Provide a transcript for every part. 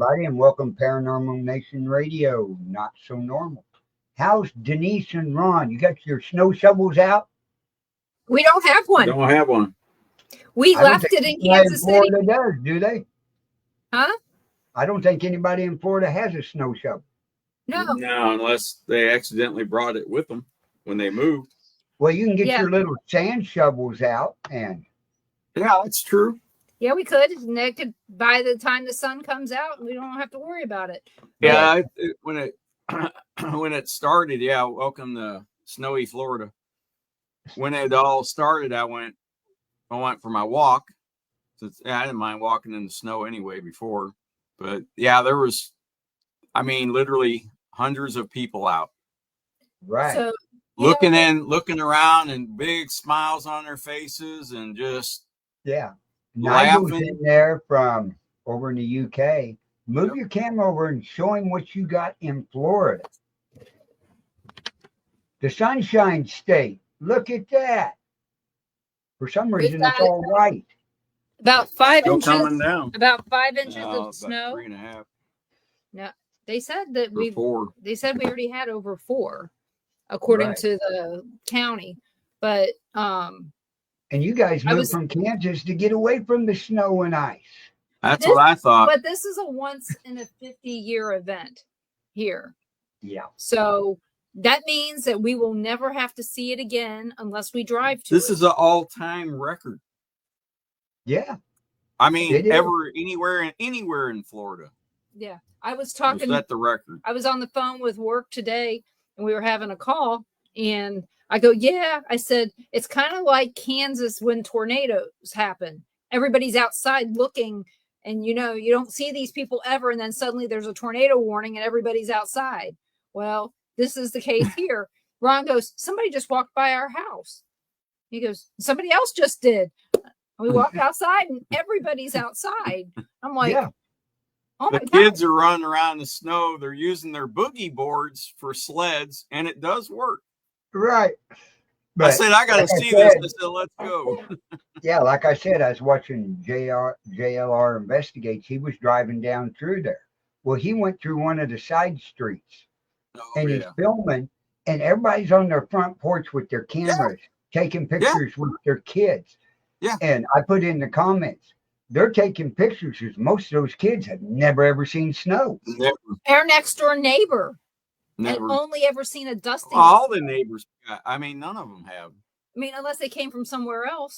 everybody, and welcome Paranormal Nation Radio, Not So Normal. How's Denise and Ron? You got your snow shovels out? We don't have one. Don't have one. We I don't left think it in anybody Kansas City. Florida does, do they? Huh? I don't think anybody in Florida has a snow shovel. No. No, unless they accidentally brought it with them when they moved. Well, you can get Yeah. your little sand shovels out and Yeah, that's true. Yeah, we could. And they could, by the time the sun comes out, we don't have to worry about it. Yeah, when it when it started, yeah, welcome to snowy Florida. When it all started, I went for my walk. So I didn't mind walking in the snow anyway before, but yeah, there was, literally hundreds of people out. right. So looking around and big smiles on their faces and just Nigel's laughing. in there from over in the UK. Move Yep. your camera over and show him what you got in Florida. The Sunshine State. Look at that. For some reason, it's all white. about 5 still inches. coming down. About 5 inches of About snow. 3.5 No, they said that or 4. They said we already had over 4, according Right. to the county. But And you guys moved from Kansas to get away from the snow and ice. That's what I thought. But this is a once in a 50-year event here. Yeah. So that means that we will never have to see it again unless we drive to This it. is an all-time record. Yeah. Anywhere It is. in Florida. Yeah. I was Was talking. that the record? I was on the phone with work today and we were having a call and I go, yeah, I said, it's kind of like Kansas when tornadoes happen. Everybody's outside looking and, you don't see these people ever. And then suddenly there's a tornado warning and everybody's outside. Well, this is the case here. Ron goes, somebody just walked by our house. He goes, somebody else just did. We walked outside and everybody's outside. I'm like, Yeah. oh my The God. kids are running around in the snow. They're using their boogie boards for sleds, and it does work. Right. I But said, I got to like I see this. said- I said, let's go. yeah, like I said, I was watching JLR Investigates. He was driving down through there. Well, he went through one of the side streets and he's filming, and everybody's on their front porch with their cameras, taking pictures with their kids. Yeah. And I put in the comments, they're taking pictures because most of those kids have never ever seen snow. Never. Our next door neighbor had Never. only ever seen a dusting. All the neighbors, none of them have. I mean, unless they came from somewhere else.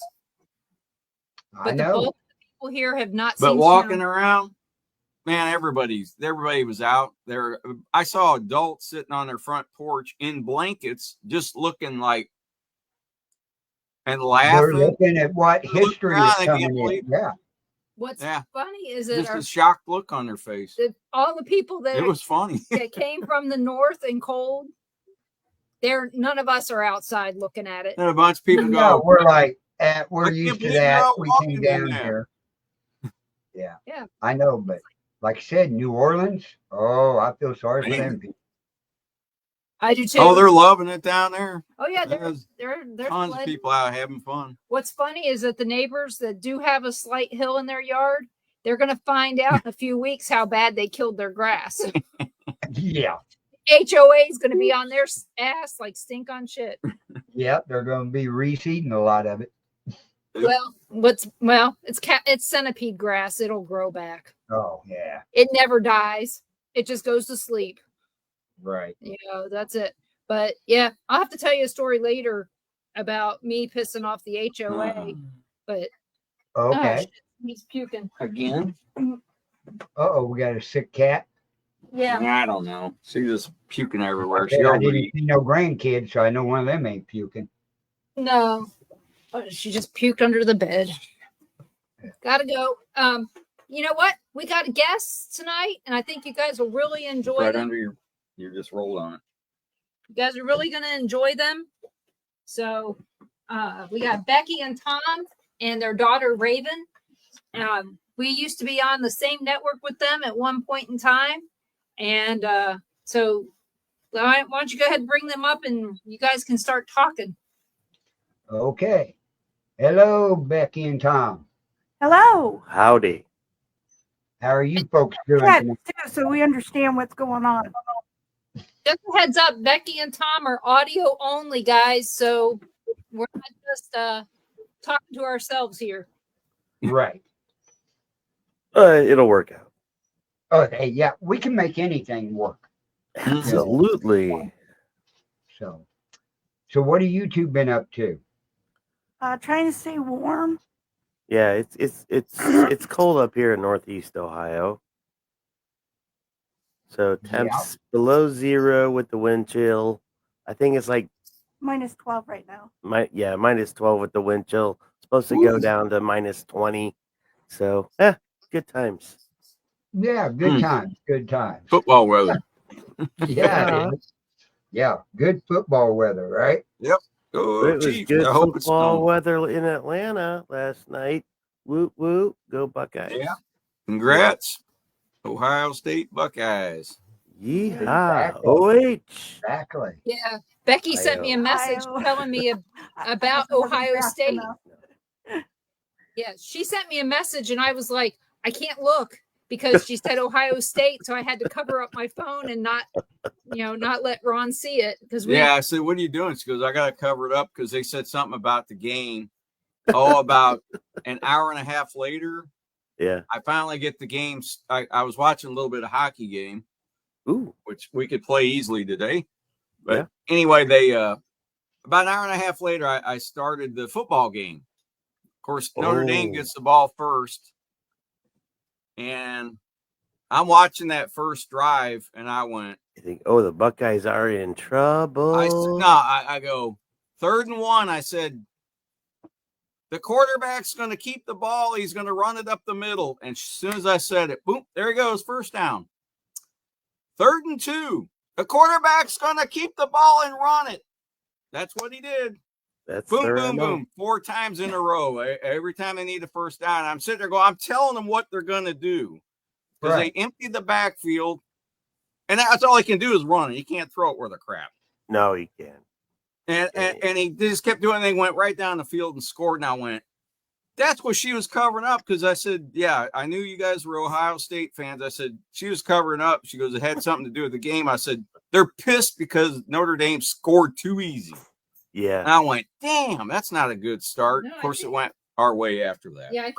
I But the know. bulk of the people here have not seen But walking snow. around, man, everybody was out there. I saw adults sitting on their front porch in blankets, just looking like and They're laughing. looking at what history is around, they can't coming in. believe Yeah. What's Yeah. funny is that Just a shocked look on their face. all the people that, It was funny. that came from the north and cold, none of us are outside looking at it. And a bunch of people No, go, we're like, we're I can't used to believe you're that. out We walking came in down that. here. Yeah. Yeah. I know, but like I said, New Orleans, oh, I feel sorry for Man. them people. I do too. oh, they're loving it down there. Oh yeah, There's they're Tons of fled. people out having fun. What's funny is that the neighbors that do have a slight hill in their yard, they're going to find out in a few weeks how bad they killed their grass. Yeah. HOA is going to be on their ass like stink on shit. Yep, they're going to be reseeding a lot of it. Well, it's centipede grass. It'll grow back. Oh, yeah. It never dies. It just goes to sleep. Right. That's it. But yeah, I'll have to tell you a story later about me pissing off the HOA. But Okay. shit, he's puking Again? Uh-oh, we got a sick cat. Yeah. I don't know. She's just puking everywhere. Okay, She I already didn't see no grandkids, so I know one of them ain't puking. No, she just puked under the bed. Gotta go. You know what? We got guests tonight, and I think you guys will really enjoy right them. under you just rolled on it. You guys are really gonna enjoy them. So we got Becky and Tom and their daughter Raven. We used to be on the same network with them at one point in time, and so why don't you go ahead and bring them up, and you guys can start talking. Okay. Hello, Becky and Tom. Hello. Howdy. How are you folks doing cats tonight? too, so we understand what's going on. Just a heads up, Becky and Tom are audio only, guys. So we're not just talking to ourselves here. Right. It'll work out. Okay, yeah, we can make anything work. Absolutely. So what have you two been up to? Trying to stay warm. Yeah, it's cold up here in Northeast Ohio. So temps below 0 with the wind chill. I think it's like minus 12 right now. minus 12 with the wind chill. Supposed to go down to minus 20. So good times. Yeah, good times. Good times. Football weather. Yeah. Yeah, good football weather, right? Yep. But Oh, it was Chiefs. good I hope it's football snowing. weather in Atlanta last night. Woot woot, go Buckeyes! Yeah. Congrats, Ohio State Buckeyes. Yeehaw! Exactly. OH. Exactly. Yeah. Becky sent me a message telling me about Ohio State. Yeah, she sent me a message and I was like, I can't look because she said Ohio State, so I had to cover up my phone and not let Ron see it because I said, "What are you doing?" She goes, "I got to cover it up because they said something about the game." Oh, about an hour and a half later, I finally get the games. I was watching a little bit of hockey game, which we could play easily today. But anyway, they about an hour and a half later, I started the football game. Of course, Notre Dame gets the ball first, and I'm watching that first drive, and I went, "You think, the Buckeyes are in trouble?" I go 3rd and 1. I said, the quarterback's going to keep the ball. He's going to run it up the middle. And as soon as I said it, boom, there he goes, first down. 3rd and 2. The quarterback's going to keep the ball and run it. That's what he did. That's boom, boom, boom. 4 times in a row. Every time they need a first down, I'm sitting there going, I'm telling them what they're going to do. Because they empty the backfield. And that's all he can do is run it. He can't throw it worth a crap. No, he can't. And he just kept doing it. And they went right down the field and scored. And I went, that's what she was covering up. Because I said, yeah, I knew you guys were Ohio State fans. I said, she was covering up. She goes, it had something to do with the game. I said, they're pissed because Notre Dame scored too easy. Yeah. And I went, damn, that's not a good start. Of course, it went our way after that. Yeah. It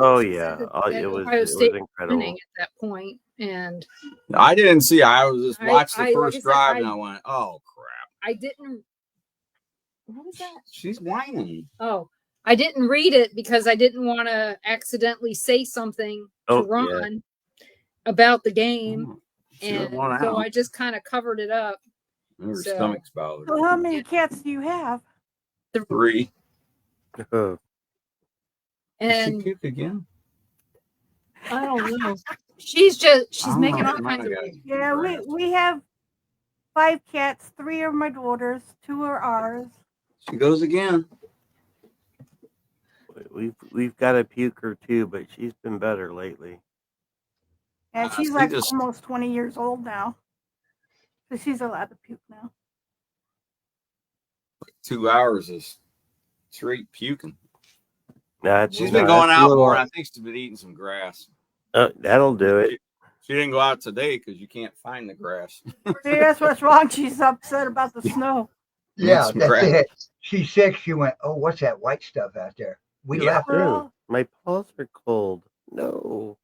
was incredible at that point. And I didn't see. I was just watching the first drive, and I went, oh, crap. I didn't. What was that? She's whining. Oh, I didn't read it because I didn't want to accidentally say something to Ron about the game. And so I just kind of covered it up. Her stomach's bothered. So how many cats do you have? 3. And did she puke again? I don't know. She's making all kinds of. Yeah, we have 5 cats. 3 are my daughters. 2 are ours. She goes again. We've got a puker too, but she's been better lately. And she's almost 20 years old now. So she's allowed to puke now. 2 hours is straight puking. She's been going out more. I think she's been eating some grass. That'll do it. She didn't go out today because you can't find the grass. See, that's what's wrong. She's upset about the snow. Yeah, that's it. She's sick. She went, oh, what's that white stuff out there? We left it. My paws are cold. No.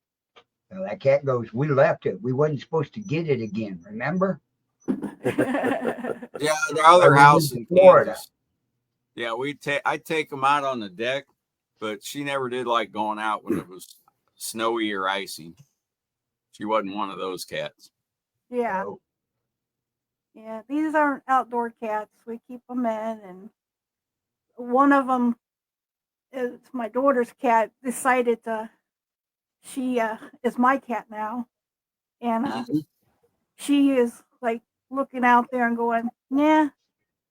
Well, that cat goes, we left it. We wasn't supposed to get it again, remember? Yeah, the other house in Florida. Kansas. Yeah, I'd take them out on the deck, but she never did like going out when it was snowy or icy. She wasn't one of those cats. Yeah. Oh. Yeah, these aren't outdoor cats. We keep them in, and one of them is my daughter's cat. Decided she is my cat now, and she is like looking out there and going, "Nah,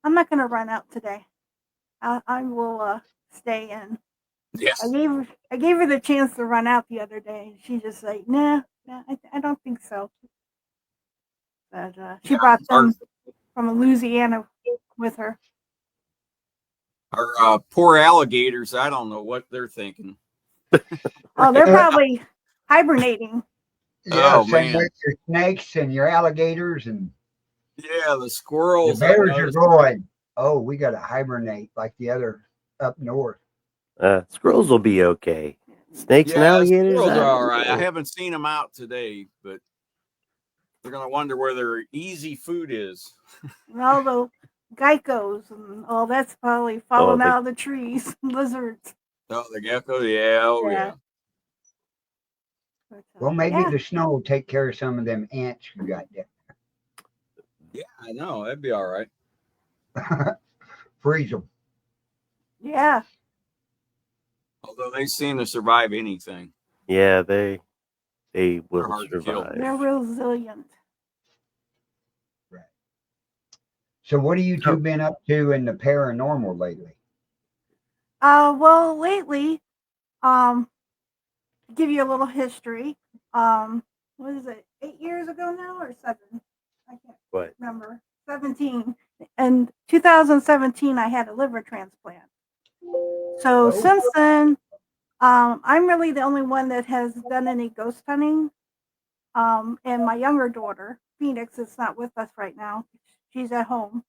I'm not gonna run out today. I will stay in." Yes. I gave her the chance to run out the other day, and she just like, "Nah, I don't think so." But she brought them from Louisiana with her. Our poor alligators, I don't know what they're thinking. Oh, they're probably hibernating. Yeah, Oh same man, with your snakes and your alligators, and yeah, the the squirrels. I've bears are noticed. going, oh, we got to hibernate like the other up north. Squirrels will be okay. Snakes and Yeah, alligators, squirrels are I all don't right. I know. haven't seen them out today, but they're gonna wonder where their easy food is. And all the geckos and all that's probably Oh, falling out of the trees. Lizards. Oh, the gecko. Yeah. Oh Yeah. yeah. But, Well, maybe yeah. the snow will take care of some of them ants you got Yeah, I know. That'd be all right. there. Freeze them. Yeah. Although they seem to survive anything. yeah, they They're will hard to kill. survive. They're resilient. Right. So, what have you two So, been up to in the paranormal lately? Well, lately, to give you a little history, what is it, 8 years ago now or 7? I can't What? remember. 17. In 2017, I had a liver transplant. So Oh, since then, I'm really the only one that has done any ghost hunting. And my younger daughter, Phoenix, is not with us right now. She's at home,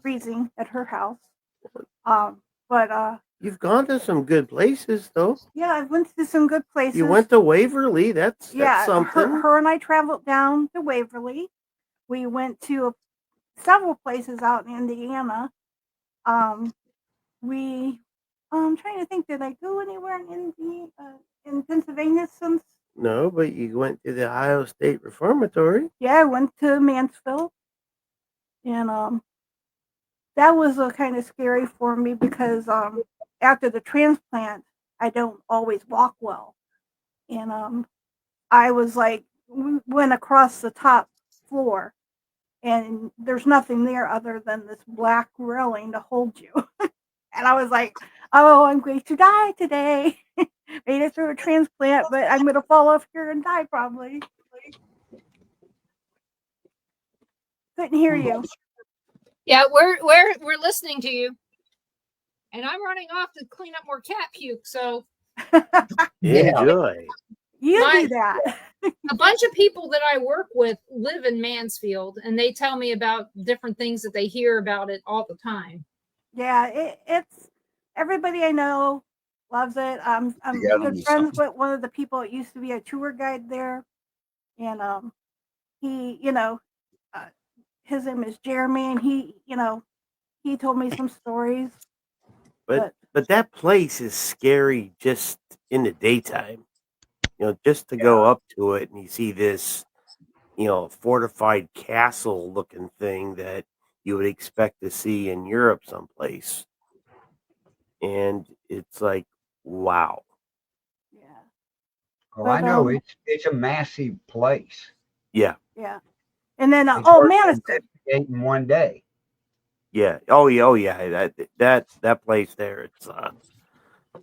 freezing at her house. But You've gone to some good places, though. yeah, I went to some good places. You went to Waverly. That's Yeah, something. her and I traveled down to Waverly. We went to several places out in Indiana. I'm trying to think. Did I go anywhere in Pennsylvania since? No, but you went to the Ohio State Reformatory. Yeah, I went to Mansfield, and that was kind of scary for me because after the transplant, I don't always walk well, and I was like, we went across the top floor, and there's nothing there other than this black railing to hold you. And I was like, oh, I'm going to die today. Made it through a transplant, but I'm going to fall off here and die probably. Couldn't hear you. Yeah, we're listening to you. And I'm running off to clean up more cat puke. So yeah. Enjoy. You do that. a bunch of people that I work with live in Mansfield, and they tell me about different things that they hear about it all the time. Yeah, it's everybody I know loves it. I'm Yeah, good friends with one of the people that used to be a tour guide there, and he, his name is Jeremy, and he told me some stories. But that place is scary just in the daytime. Just to go up to it and you see this, fortified castle looking thing that you would expect to see in Europe someplace. And it's like, wow. Yeah, Oh, but I know it's a massive place. Yeah. yeah, and then It's hard to Madison. investigate in one day. Yeah. Oh yeah. Oh yeah. That place there.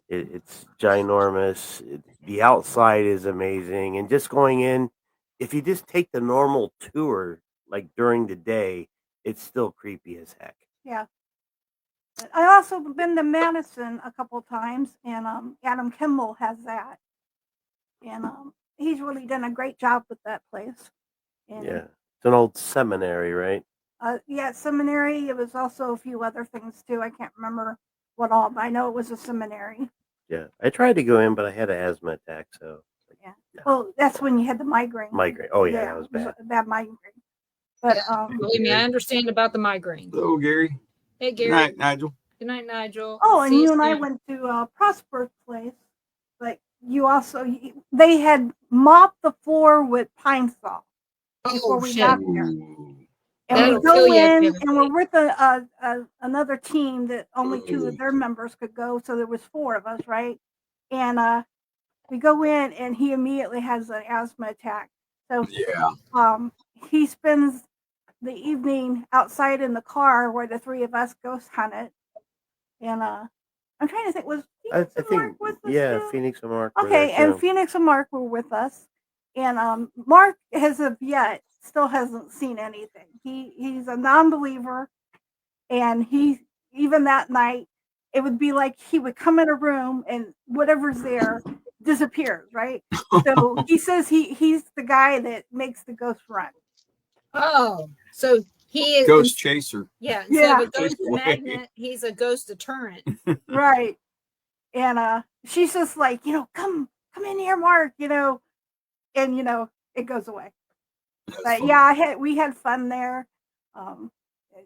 It's ginormous. The outside is amazing, and just going in, if you just take the normal tour, like during the day, it's still creepy as heck. Yeah. I also been to Madison a couple times, and Adam Kimball has that, and he's really done a great job with that place. And Yeah, it's an old seminary, right? yeah, seminary. It was also a few other things too. I can't remember what all, but I know it was a seminary. Yeah, I tried to go in, but I had an asthma attack, so Yeah. Well, that's when you had the migraine. migraine. Oh yeah, that was it was bad. a bad migraine. But Believe me, I understand about the migraine. hello, Gary. Hey, Good Gary. night, Nigel. Good night, Nigel. oh, and See you and I soon. went to Prosper's place, but they had mopped the floor with pine saw before we shit. got there. Ooh. And That'll we go kill you if in, you haven't and we're with another team that only 2 of their members could go, so there was 4 of us, right? And we go in, and he immediately has an asthma attack. So Yeah. he spends the evening outside in the car where the 3 of us ghost hunted. And I'm trying to think, was I Phoenix and Mark think with us yeah, too? Phoenix and Mark. Were there, Okay, and too. Phoenix and Mark were with us, and Mark, as of yet, still hasn't seen anything. He's a non-believer, and he even that night, it would be like he would come in a room and whatever's there disappears, right? So he says he's the guy that makes the ghost run. Oh, so he is Ghost chaser. Yeah, instead of a Chase ghost away. magnet, he's a ghost deterrent. Right. And she's just like, come in here, Mark, and it goes away. But yeah, we had fun there. Um,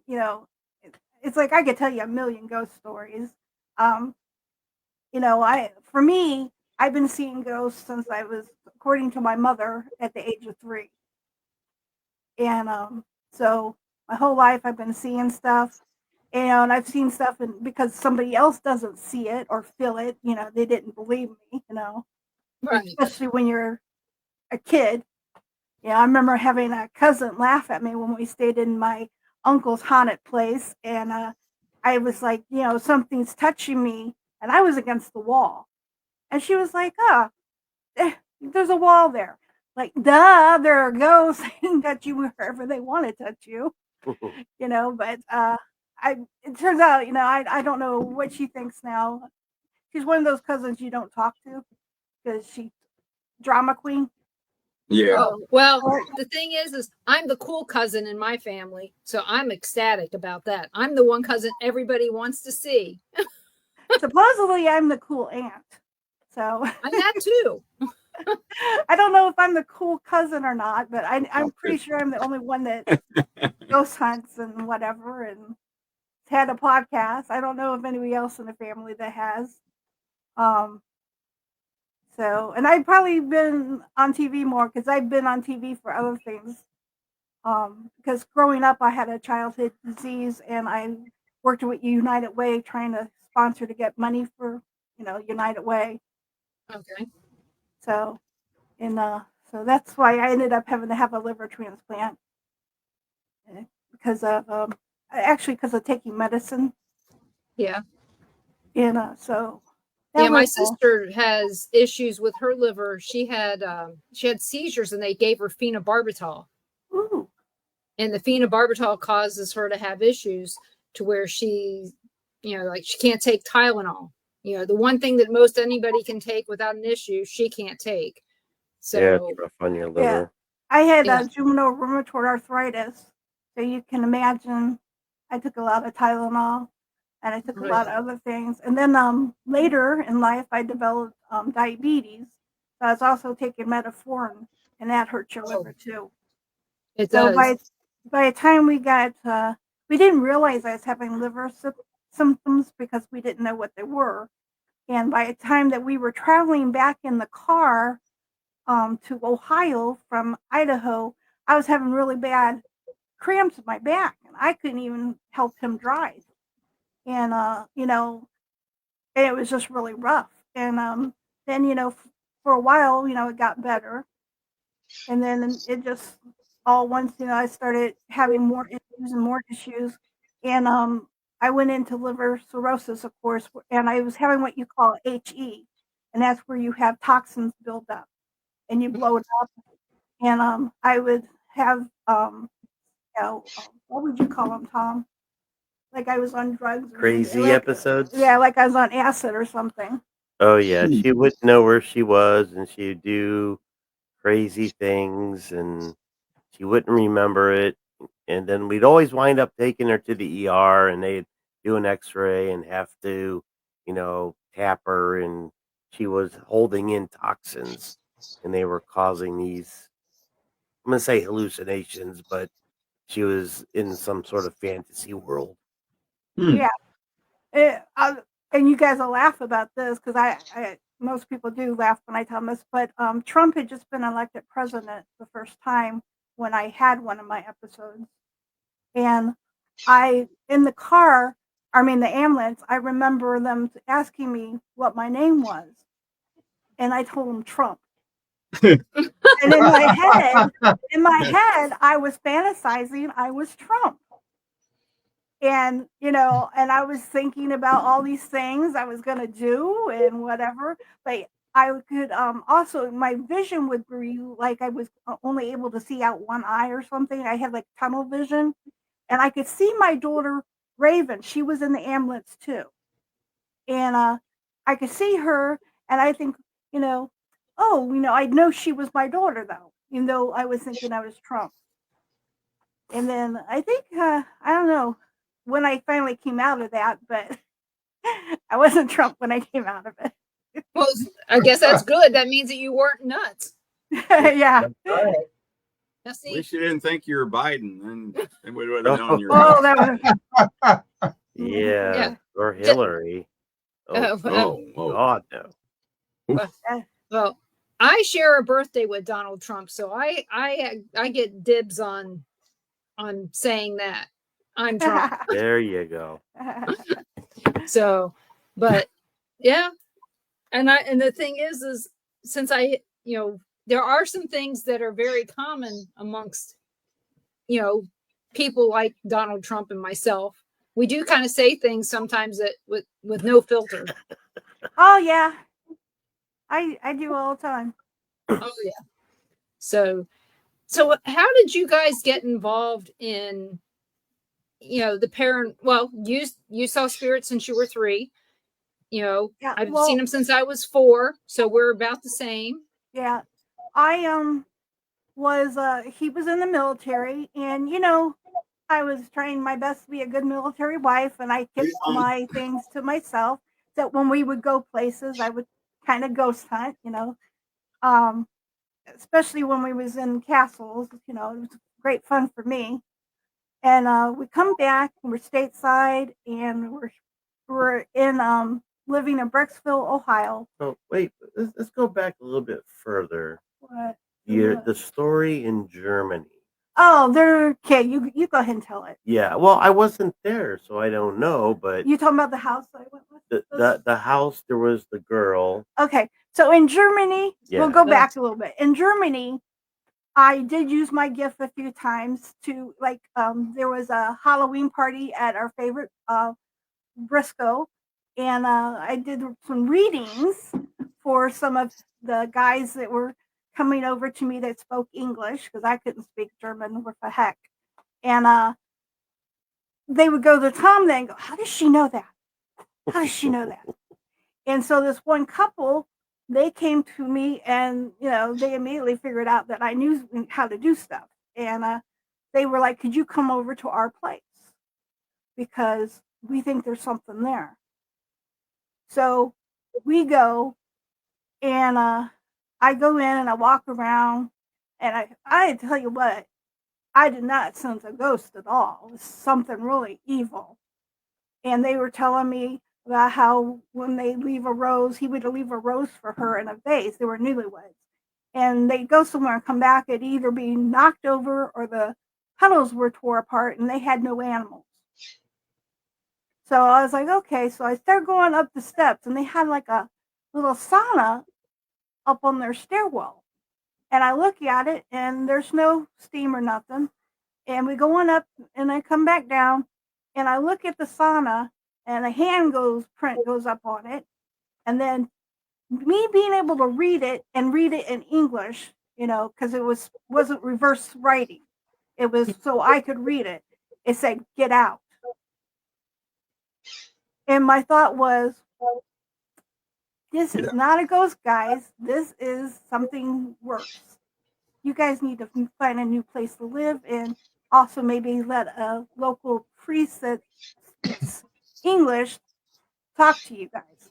it's like I could tell you a million ghost stories. For me, I've been seeing ghosts since I was, according to my mother, at the age of 3. And so my whole life I've been seeing stuff. And I've seen stuff, and because somebody else doesn't see it or feel it, they didn't believe me, Right. especially when you're a kid. Yeah, I remember having a cousin laugh at me when we stayed in my uncle's haunted place, and I was like, something's touching me, and I was against the wall, and she was like, there's a wall there. Like, duh, there are ghosts. They can touch you wherever they want to touch you, But it turns out, I don't know what she thinks now. She's one of those cousins you don't talk to because she's drama queen. Yeah. Oh, well, the thing is I'm the cool cousin in my family, so I'm ecstatic about that. I'm the one cousin everybody wants to see. Supposedly, I'm the cool aunt. So I'm that too. I don't know if I'm the cool cousin or not, but I'm pretty sure I'm the only one that ghost hunts and whatever and had a podcast. I don't know if anybody else in the family that has. And I've probably been on TV more because I've been on TV for other things. Because growing up, I had a childhood disease, and I worked with United Way trying to sponsor to get money for, United Way. Okay. So that's why I ended up having to have a liver transplant because of taking medicine. Yeah. And so yeah, my cool. sister has issues with her liver. She had seizures, and they gave her phenobarbital. Ooh. And the phenobarbital causes her to have issues to where she, like she can't take Tylenol. The one thing that most anybody can take without an issue, she can't take. So yeah, it's rough on your liver. Yeah. I had juvenile rheumatoid arthritis, so you can imagine I took a lot of Tylenol, and I took a lot of other things. And then later in life, I developed diabetes. So I was also taking metformin, and that hurts your liver too. It so does. by the time we got, we didn't realize I was having liver symptoms because we didn't know what they were. And by the time that we were traveling back in the car to Ohio from Idaho, I was having really bad cramps in my back, and I couldn't even help him drive. And and it was just really rough. And then for a while, it got better, and then it just all once I started having more issues and more issues, and I went into liver cirrhosis, of course, and I was having what you call HE, and that's where you have toxins build up, and you blow it up, and I would have what would you call them, Tom? Like I was on drugs. Crazy episodes? Yeah, like I was on acid or something. Oh, yeah. She wouldn't know where she was, and she'd do crazy things, and she wouldn't remember it. And then we'd always wind up taking her to the ER, and they'd do an x-ray and have to, tap her, and she was holding in toxins, and they were causing these, I'm going to say hallucinations, but she was in some sort of fantasy world. Yeah. And you guys will laugh about this because I most people do laugh when I tell them this, but Trump had just been elected president the first time when I had one of my episodes. And in the car, the ambulance, I remember them asking me what my name was. And I told them Trump. And in my head, I was fantasizing I was Trump. And and I was thinking about all these things I was going to do and whatever, but I could also, my vision would be like I was only able to see out one eye or something. I had like tunnel vision, and I could see my daughter Raven. She was in the ambulance too, and I could see her, and I think oh, I know she was my daughter though, even though I was thinking I was Trump. And then I think I don't know when I finally came out of that, but I wasn't Trump when I came out of it. Well, I guess that's good. That means that you weren't nuts. Yeah. That's right. Now, At see, least you didn't think you were Biden, then they would have known you were. Oh, that was. Yeah, Yeah. or Hillary. Oh, God, no. well, I share a birthday with Donald Trump, so I get dibs on saying that I'm Trump. There you go. So, but yeah, and the thing is since there are some things that are very common amongst people like Donald Trump and myself. We do kind of say things sometimes that with no filter. Oh yeah, I do all the time. Oh yeah. So how did you guys get involved in the parent? Well, you saw spirits since you were 3. Yeah, I've seen them since I was 4, so we're about the same. Yeah, I was he was in the military, and I was trying my best to be a good military wife, and I kept my things to myself. That when we would go places, I would kind of ghost hunt, um, especially when we was in castles. It was great fun for me. And we come back, and we're stateside, and we're in living in Brecksville, Ohio. Oh, wait, let's go back a little bit further. What? The story in Germany. Oh, okay. You go ahead and tell it. Yeah, well, I wasn't there, so I don't know. But You talking about the house I went with? the house, there was the girl. Okay, so in Germany, we'll Yeah. go back a little bit. In Germany, I did use my gift a few times to there was a Halloween party at our favorite Briscoe, and I did some readings for some of the guys that were coming over to me that spoke English because I couldn't speak German worth a heck. And they would go to Tom then and go, how does she know that? How does she know that? And so this one couple, they came to me and, they immediately figured out that I knew how to do stuff. And they were like, could you come over to our place? Because we think there's something there. So we go, and I go in and I walk around, and I tell you what, I did not sense a ghost at all. It was something really evil. And they were telling me about how when they leave a rose, he would leave a rose for her in a vase. They were newlyweds. And they'd go somewhere and come back, it'd either be knocked over or the petals were tore apart, and they had no animals. So I was like, okay. So I started going up the steps, and they had like a little sauna up on their stairwell. And I look at it, and there's no steam or nothing. And we go on up, and I come back down, and I look at the sauna, and a print goes up on it. And then me being able to read it in English, because it wasn't reverse writing. It was so I could read it. It said, get out. And my thought was, this is not a ghost, guys. This is something worse. You guys need to find a new place to live and also maybe let a local priest that speaks English talk to you guys.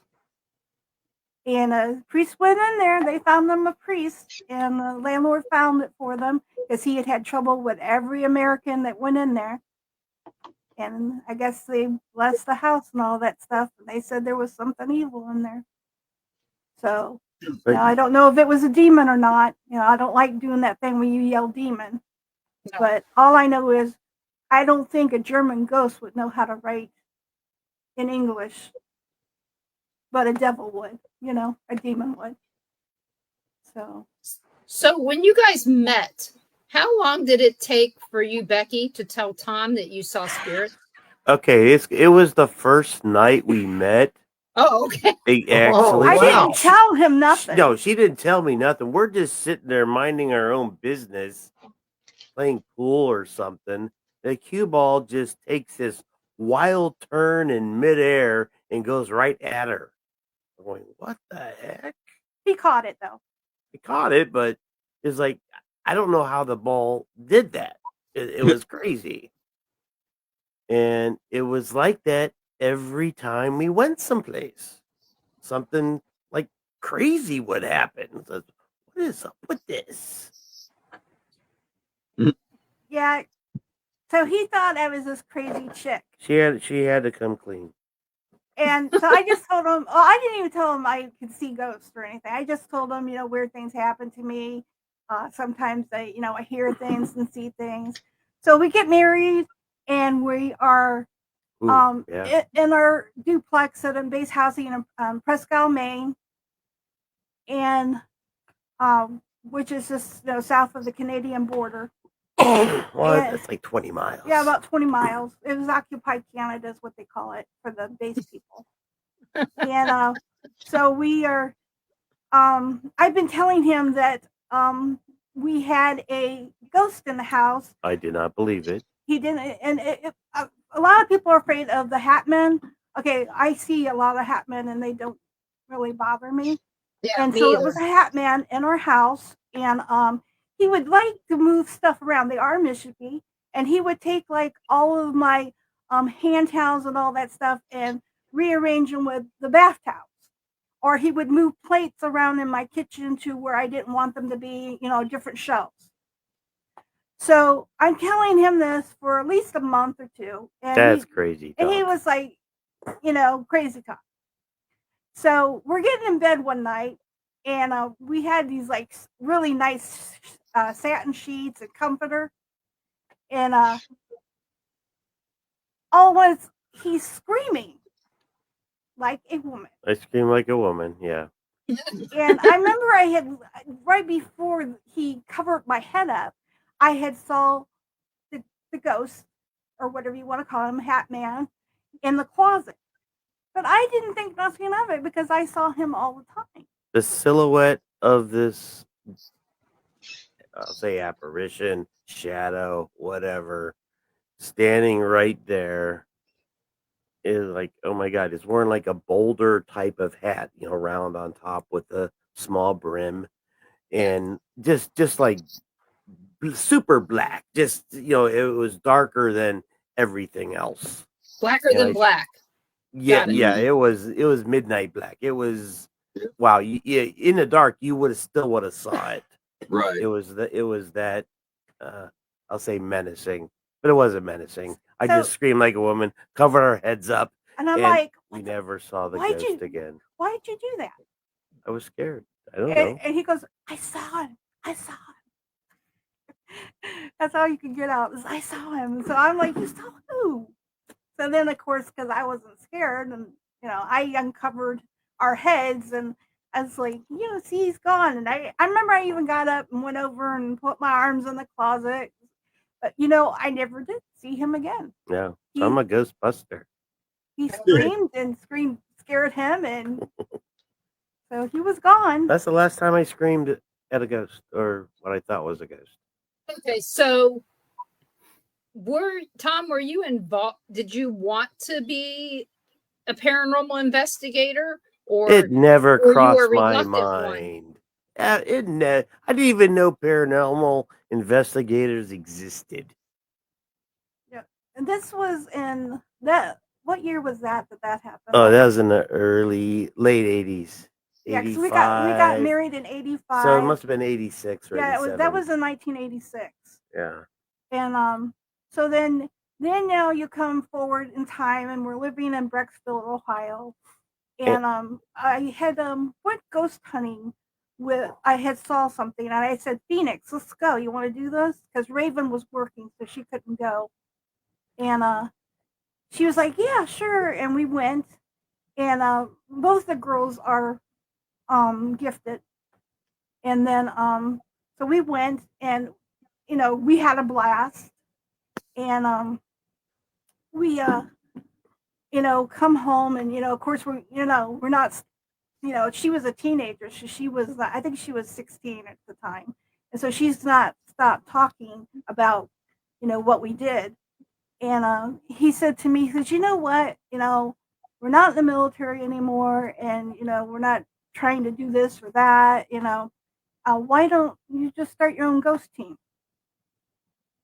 And a priest went in there. They found them a priest, and the landlord found it for them because he had had trouble with every American that went in there. And I guess they blessed the house and all that stuff. And they said there was something evil in there. So I don't know if it was a demon or not. I don't like doing that thing when you yell demon. No. But all I know is I don't think a German ghost would know how to write in English, but a devil would, a demon would. So when you guys met, how long did it take for you, Becky, to tell Tom that you saw spirits? Okay, it was the first night we met. Oh, okay. I didn't tell him nothing. No, she didn't tell me nothing. We're just sitting there minding our own business, playing pool or something. The cue ball just takes this wild turn in midair and goes right at her. I'm going, what the heck? He caught it though. It caught it, but it's like I don't know how the ball did that. It was crazy. And it was like that every time we went someplace. Something like crazy would happen. What is up with this? Yeah. So he thought I was this crazy chick. She had to come clean. And so I just told him, I didn't even tell him I could see ghosts or anything. I just told him, weird things happen to me. Sometimes I hear things and see things. So we get married and we are in our duplex at a base housing in Presque Maine, and which is just south of the Canadian border. That's like 20 miles. Yeah, about 20 miles. It was occupied Canada is what they call it for the base people. And so we are, I've been telling him that we had a ghost in the house. I did not believe it. He didn't, and a lot of people are afraid of the hat men. Okay, I see a lot of hat men and they don't really bother me. Yeah, and so it was a hat man in our house, and he would like to move stuff around. They are Mississippi, and he would take like all of my hand towels and all that stuff and rearrange them with the bath towels. Or he would move plates around in my kitchen to where I didn't want them to be, different shelves. So I'm telling him this for at least a month or two. And that's crazy talk. And he was like, crazy talk. So we're getting in bed one night, and we had these like really nice satin sheets and comforter, and all was he's screaming like a woman. I scream like a woman, yeah. And I remember I had right before he covered my head up, I had saw the ghost or whatever you want to call him, hat man, in the closet. But I didn't think nothing of it because I saw him all the time. The silhouette of this, I'll say apparition, shadow, whatever, standing right there is like, oh my God, it's wearing like a boulder type of hat, round on top with a small brim, and just like super black. Just, it was darker than everything else. Blacker than black. Yeah, it was midnight black. It was wow. In the dark, you would have saw it. Right. It was that. I'll say menacing, but it wasn't menacing. I just screamed like a woman, covered our heads up, and I'm like, we never saw the ghost again. Why did you do that? I was scared. I don't know. And he goes, I saw him. That's all you could get out is I saw him. So I'm like, you saw who? So then, of course, because I wasn't scared, and I uncovered our heads, and I was like, see, he's gone. And I remember I even got up and went over and put my arms in the closet, but I never did see him again. Yeah, I'm a ghostbuster. He screamed and scared him, and so he was gone. That's the last time I screamed at a ghost, or what I thought was a ghost. Okay, so Tom, were you involved? Did you want to be a paranormal investigator, or it never crossed my mind? I didn't even know paranormal investigators existed. Yeah, and this was in that. What year was that happened? Oh, that was in the late 80s. Yeah, because we got married in 85. So it must have been 86 or 87. That was in 1986. Yeah. And so then now you come forward in time, and we're living in Brecksville, Ohio. And I had went ghost hunting I had saw something, and I said, Phoenix, let's go. You want to do this? Because Raven was working, so she couldn't go. And she was like, yeah, sure. And we went, and both the girls are gifted. And then so we went, and we had a blast. And we come home, and of course we're not, she was a teenager, so she was, I think she was 16 at the time, and so she's not stopped talking about what we did. And he said to me, he says, you know what, we're not in the military anymore, and we're not trying to do this or that, why don't you just start your own ghost team?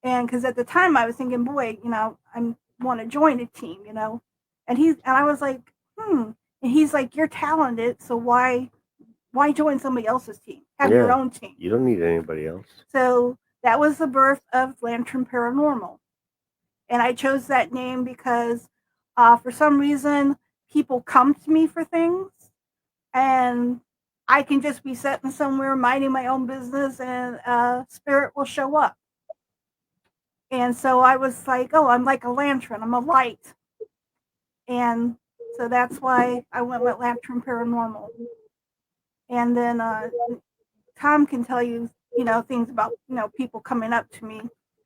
And because at the time I was thinking, boy, I want to join a team, and I was like, and he's like, you're talented, so why join somebody else's team? Have your own team. You don't need anybody else. So that was the birth of Lantern Paranormal. And I chose that name because for some reason people come to me for things, and I can just be sitting somewhere minding my own business, and spirit will show up. And so I was like, oh, I'm like a lantern. I'm a light. And so that's why I went with Lantern Paranormal. And then Tom can tell you, things about, people coming up to me.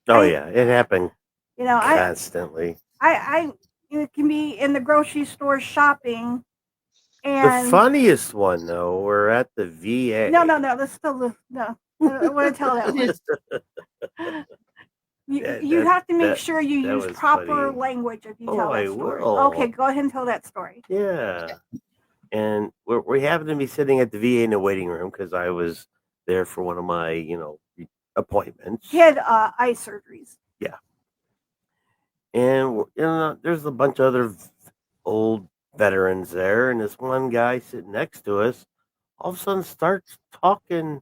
Oh, yeah. It happened constantly. It can be in the grocery store shopping. And the funniest one, though, we're at the VA. No. Let's still, no. I want to tell that one. You have to make sure you use proper language if you tell that story. Will. Okay, go ahead and tell that story. Yeah. And we happened to be sitting at the VA in the waiting room because I was there for one of my, appointments. He had eye surgeries. Yeah. And there's a bunch of other old veterans there, and this one guy sitting next to us all of a sudden starts talking.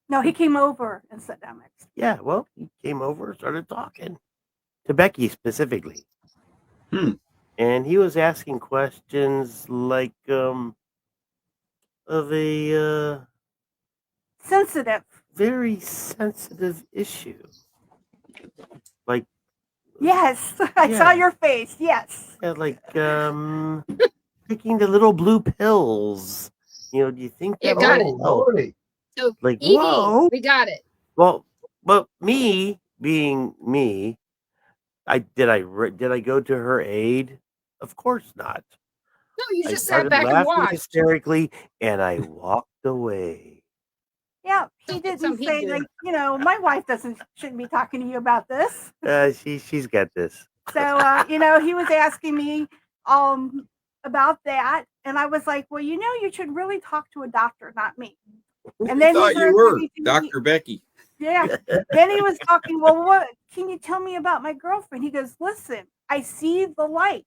No, he came over and sat down next. Yeah, well, he came over and started talking to Becky specifically. And he was asking questions like of a very sensitive issue. Like, yes, I saw your face. Yes. Yeah, like taking the little blue pills. Do you think that got it. help? So, like, Evie, whoa. we got it. Well, but me being me, did I go to her aid? Of course not. No, you just I sat back and laughing watched hysterically, and I walked away. Yeah, he didn't say like, my wife shouldn't be talking to you about this. She's got this. So he was asking me about that, and I was like, well, you should really talk to a doctor, not me. And then thought you were Dr. Becky. Yeah. Then he was talking, well, what can you tell me about my girlfriend? He goes, listen, I see the light,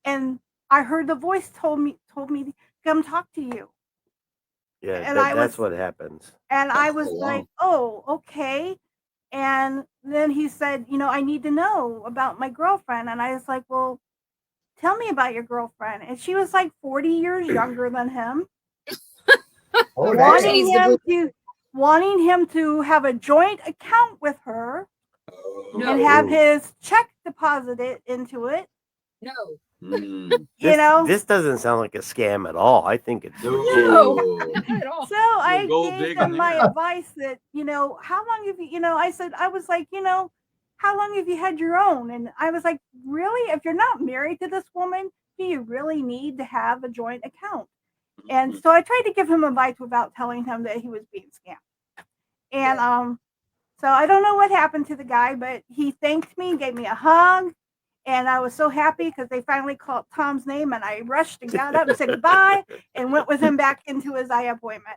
and I heard the voice told me to come talk to you. Yeah, and that's what happens. And I was like, oh, okay. And then he said, I need to know about my girlfriend. And I was like, well, tell me about your girlfriend. And she was like 40 years younger than him. Wanting him to have a joint account with her and have his check deposited into it. No. This doesn't sound like a scam at all. I think it's no, not at all. So I gave him my advice that, how long have you, I was like, how long have you had your own? And I was like, really? If you're not married to this woman, do you really need to have a joint account? And so I tried to give him advice without telling him that he was being scammed. And so I don't know what happened to the guy, but he thanked me, gave me a hug. And I was so happy because they finally called Tom's name, and I rushed and got up and said goodbye and went with him back into his eye appointment.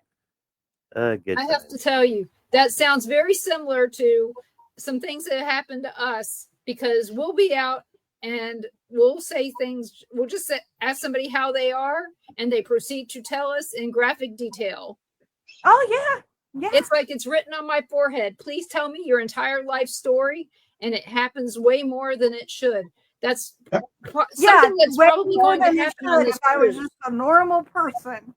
Good. I have to tell you, that sounds very similar to some things that happened to us, because we'll be out and we'll say things. We'll just ask somebody how they are, and they proceed to tell us in graphic detail. Oh, yeah. Yeah. It's like it's written on my forehead. Please tell me your entire life story. And it happens way more than it should. That's something that's probably going to happen on this if I was just a normal person.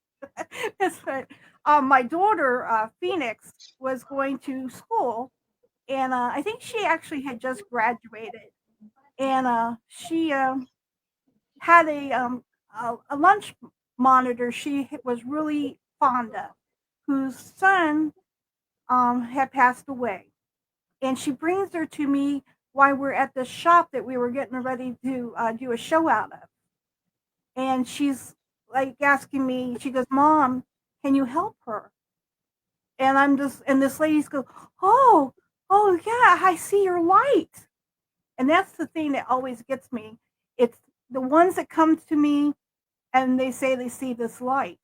My daughter, Phoenix, was going to school, and I think she actually had just graduated. And she had a lunch monitor she was really fond of, whose son had passed away. And she brings her to me while we're at the shop that we were getting ready to do a show out of. And she's like asking me, she goes, Mom, can you help her? And this lady's go, oh yeah, I see your light. And that's the thing that always gets me. It's the ones that come to me and they say they see this light.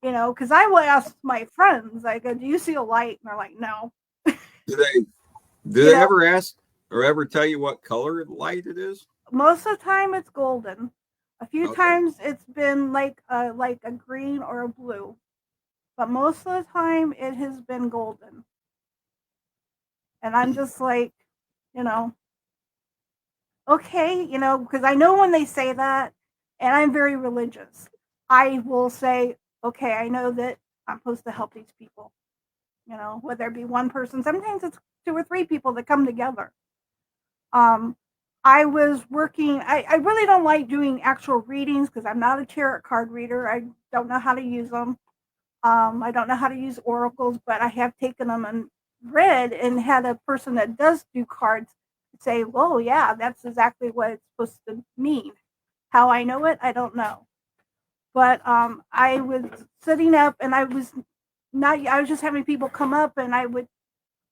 You know, because I will ask my friends, I go, "Do you see a light?" And they're like, "No." Do they ever ask or ever tell you what color light it is? Most of the time, it's golden. A few Okay. times, it's been like a green or a blue, but most of the time, it has been golden. And I'm just like, you know, okay, you know, because I know when they say that, and I'm very religious, I will say, okay, I know that I'm supposed to help these people, you know, whether it be one person, sometimes it's 2 or 3 people that come together. I was working, I really don't like doing actual readings because I'm not a tarot card reader. I don't know how to use them. I don't know how to use oracles, but I have taken them and read and had a person that does do cards say, "Whoa, yeah, that's exactly what it's supposed to mean." How I know it, I don't know. But I was sitting up and I was not, I was just having people come up and I would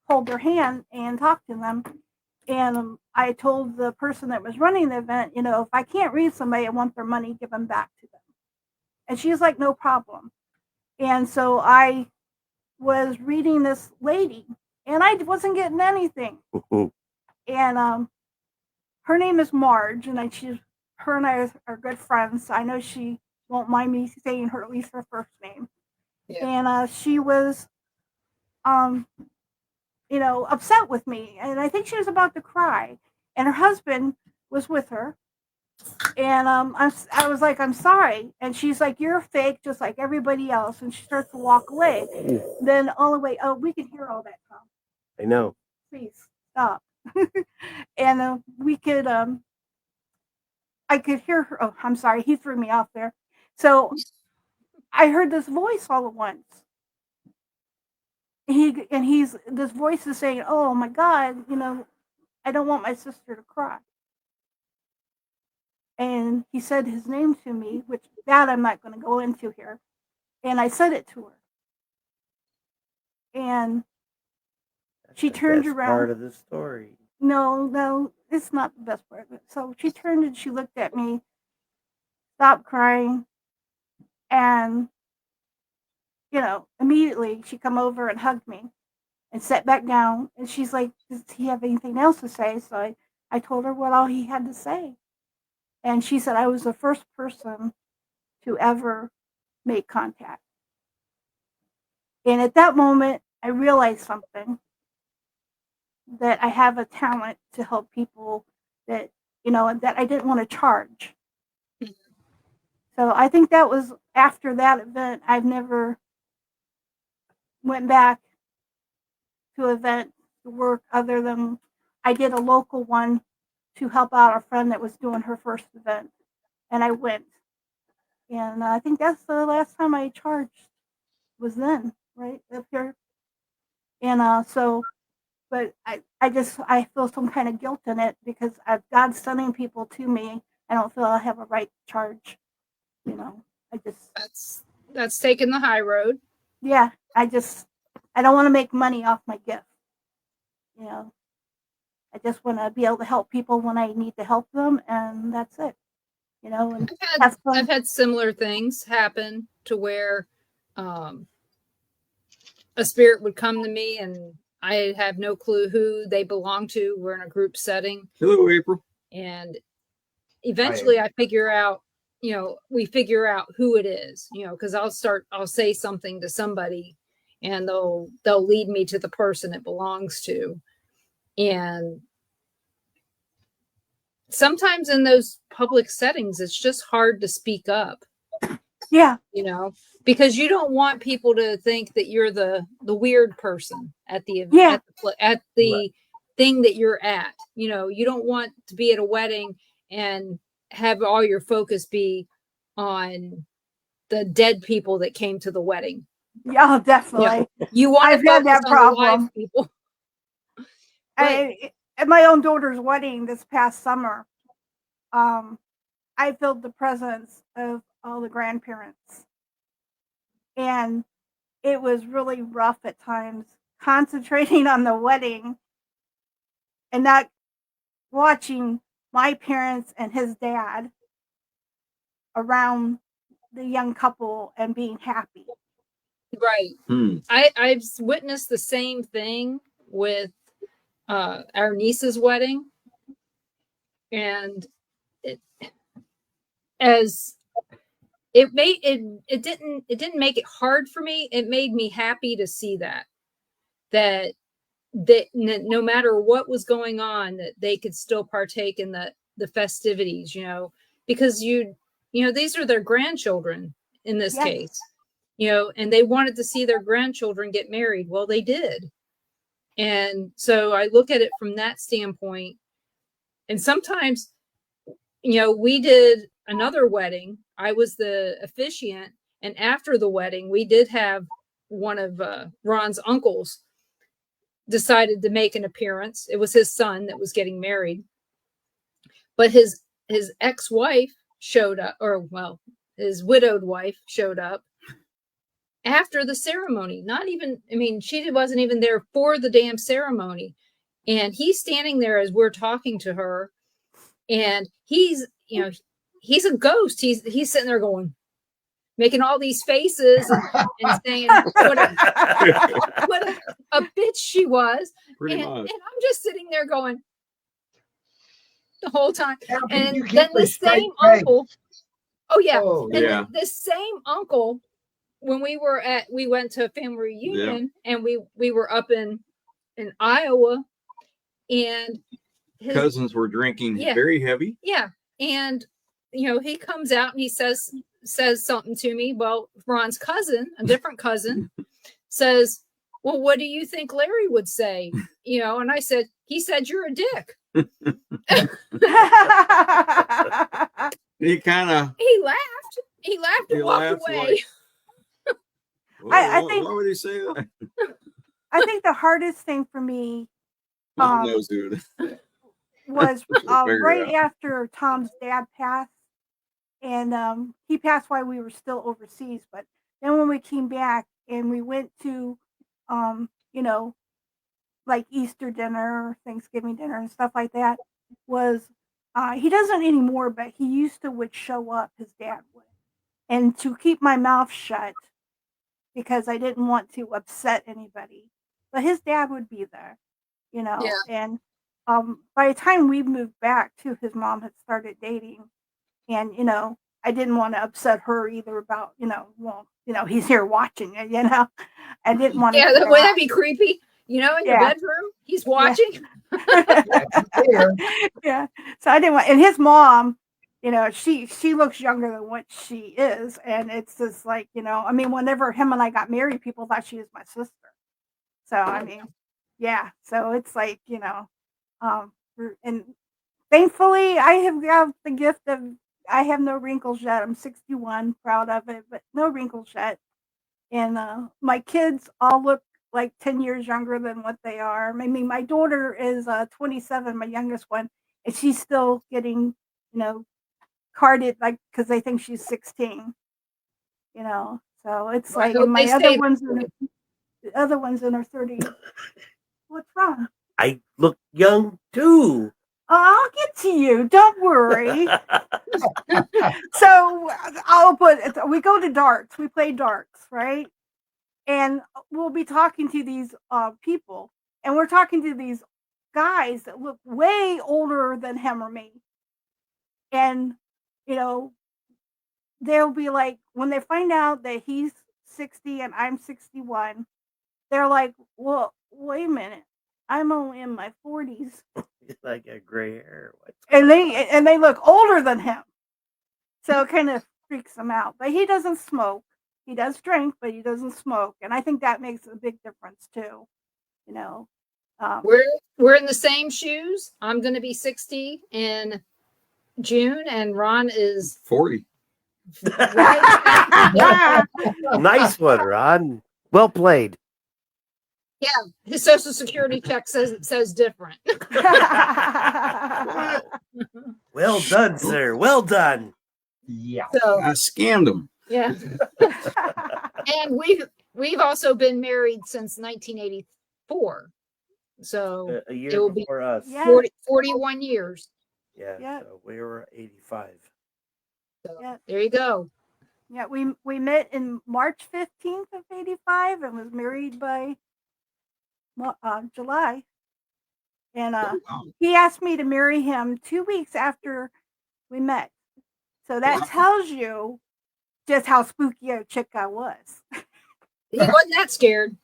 hold their hand and talk to them. And I told the person that was running the event, you know, if I can't read somebody, I want their money given back to them. And she's like, no problem. And so I was reading this lady and I wasn't getting anything. And her name is Marge, and her and I are good friends. So I know she won't mind me saying her, at least her first name. Yeah. And she was, you know, upset with me, and I think she was about to cry. And her husband was with her, and I was like, I'm sorry, and she's like, you're fake, just like everybody else, and she starts to walk away. Then all the way, oh, we can hear all that, Tom. I know. Please stop. And we could, I could hear her. Oh, I'm sorry, he threw me off there. So I heard this voice all at once. This voice is saying, "Oh my God, you know, I don't want my sister to cry." And he said his name to me, which that I'm not going to go into here. And I said it to her, and That's she the turned best around. part of the story. No, it's not the best part of it. So she turned and she looked at me, stopped crying, and you know, immediately she come over and hugged me and sat back down. And she's like, "Does he have anything else to say?" So I told her what all he had to say. And she said I was the first person to ever make contact. And at that moment, I realized something, that I have a talent to help people that, you know, and that I didn't want to charge. So I think that was after that event, I've never went back to an event to work other than I did a local one to help out a friend that was doing her first event. And I went. And I think that's the last time I charged was then, right up here. And so, but I feel some kind of guilt in it because God's sending people to me. I don't feel I have a right to charge. You know, I just That's taking the high road. yeah, I don't want to make money off my gift. You know, I just want to be able to help people when I need to help them, and that's it. You know, and I've had similar things happen to where a spirit would come to me and I have no clue who they belong to. We're in a group setting. Hello, April. And eventually I figure out, you know, we figure out who it is, you know, because I'll say something to somebody and they'll lead me to the person it belongs to. And sometimes in those public settings, it's just hard to speak up. Yeah. You know, because you don't want people to think that you're the weird person at the Right. thing that you're at. You know, you don't want to be at a wedding and have all your focus be on the dead people that came to the wedding. Yeah, definitely. You want to I've had focus that on the live problem. people. At my own daughter's wedding this past summer, I felt the presence of all the grandparents. And it was really rough at times concentrating on the wedding and not watching my parents and his dad around the young couple and being happy. Right. Hmm. I've witnessed the same thing with our niece's wedding, and it, as it didn't make it hard for me. It made me happy to see that no matter what was going on, that they could still partake in the festivities, because these are their grandchildren in this Yes. case, and they wanted to see their grandchildren get married. Well, they did. And so I look at it from that standpoint. And sometimes, we did another wedding. I was the officiant. And after the wedding, we did have one of Ron's uncles decided to make an appearance. It was his son that was getting married. But his ex-wife showed up, or well, his widowed wife showed up after the ceremony. Not even, she wasn't even there for the damn ceremony. And he's standing there as we're talking to her, and he's a ghost. He's sitting there going, making all these faces and saying what a bitch she was. And I'm just sitting there going the whole time. And then the same uncle, this same uncle, when we went to a family reunion, and we were up in Iowa, and his cousins were drinking very heavy. Yeah. And he comes out and he says something to me. Well, Ron's cousin, a different cousin, says, well, what do you think Larry would say? And I said, he said, you're a dick. He laughed. He laughed and walked away. I think, why would he say that? I think the hardest thing for me Mom knows, dude. was right after Tom's dad passed, and he passed while we were still overseas. But then when we came back and we went to, like Easter dinner, Thanksgiving dinner, and stuff like that, was he doesn't anymore, but he used to would show up. His dad would, and to keep my mouth shut because I didn't want to upset anybody. But his dad would be there, and by the time we moved back to, his mom had started dating, and I didn't want to upset her either about he's here watching it. I didn't want to. Yeah, would that be creepy? In your bedroom, he's watching. Yeah. So I didn't want, and his mom, she looks younger than what she is, and it's just like whenever him and I got married, people thought she was my sister. So so it's like and thankfully I have got the gift of, I have no wrinkles yet. I'm 61, proud of it, but no wrinkles yet. And my kids all look like 10 years younger than what they are. My daughter is 27, my youngest one, and she's still getting carded because they think she's 16. So it's like, and my other ones in her 30s. What's wrong? I look young too. I'll get to you. Don't worry. So we go to darts. We play darts, right? And we'll be talking to these people, and we're talking to these guys that look way older than him or me. And they'll be like, when they find out that he's 60 and I'm 61, they're like, well, wait a minute, I'm only in my 40s. Like a gray hair. And they look older than him. So it kind of freaks them out. But he doesn't smoke. He does drink, but he doesn't smoke. And I think that makes a big difference too. We're in the same shoes. I'm going to be 60 in June, and Ron is 40. Nice one, Ron. Well played. Yeah, his social security check says different. Well done, sir. Well done. Yeah. So, I scammed him. Yeah. And we've also been married since 1984. So a year it will before be us. 41 years. Yeah. So we were 85. So there you go. Yeah, we met in March 15th of 85 and was married by July. And he asked me to marry him 2 weeks after we met. So that tells you just how spooky a chick I was. He wasn't that scared.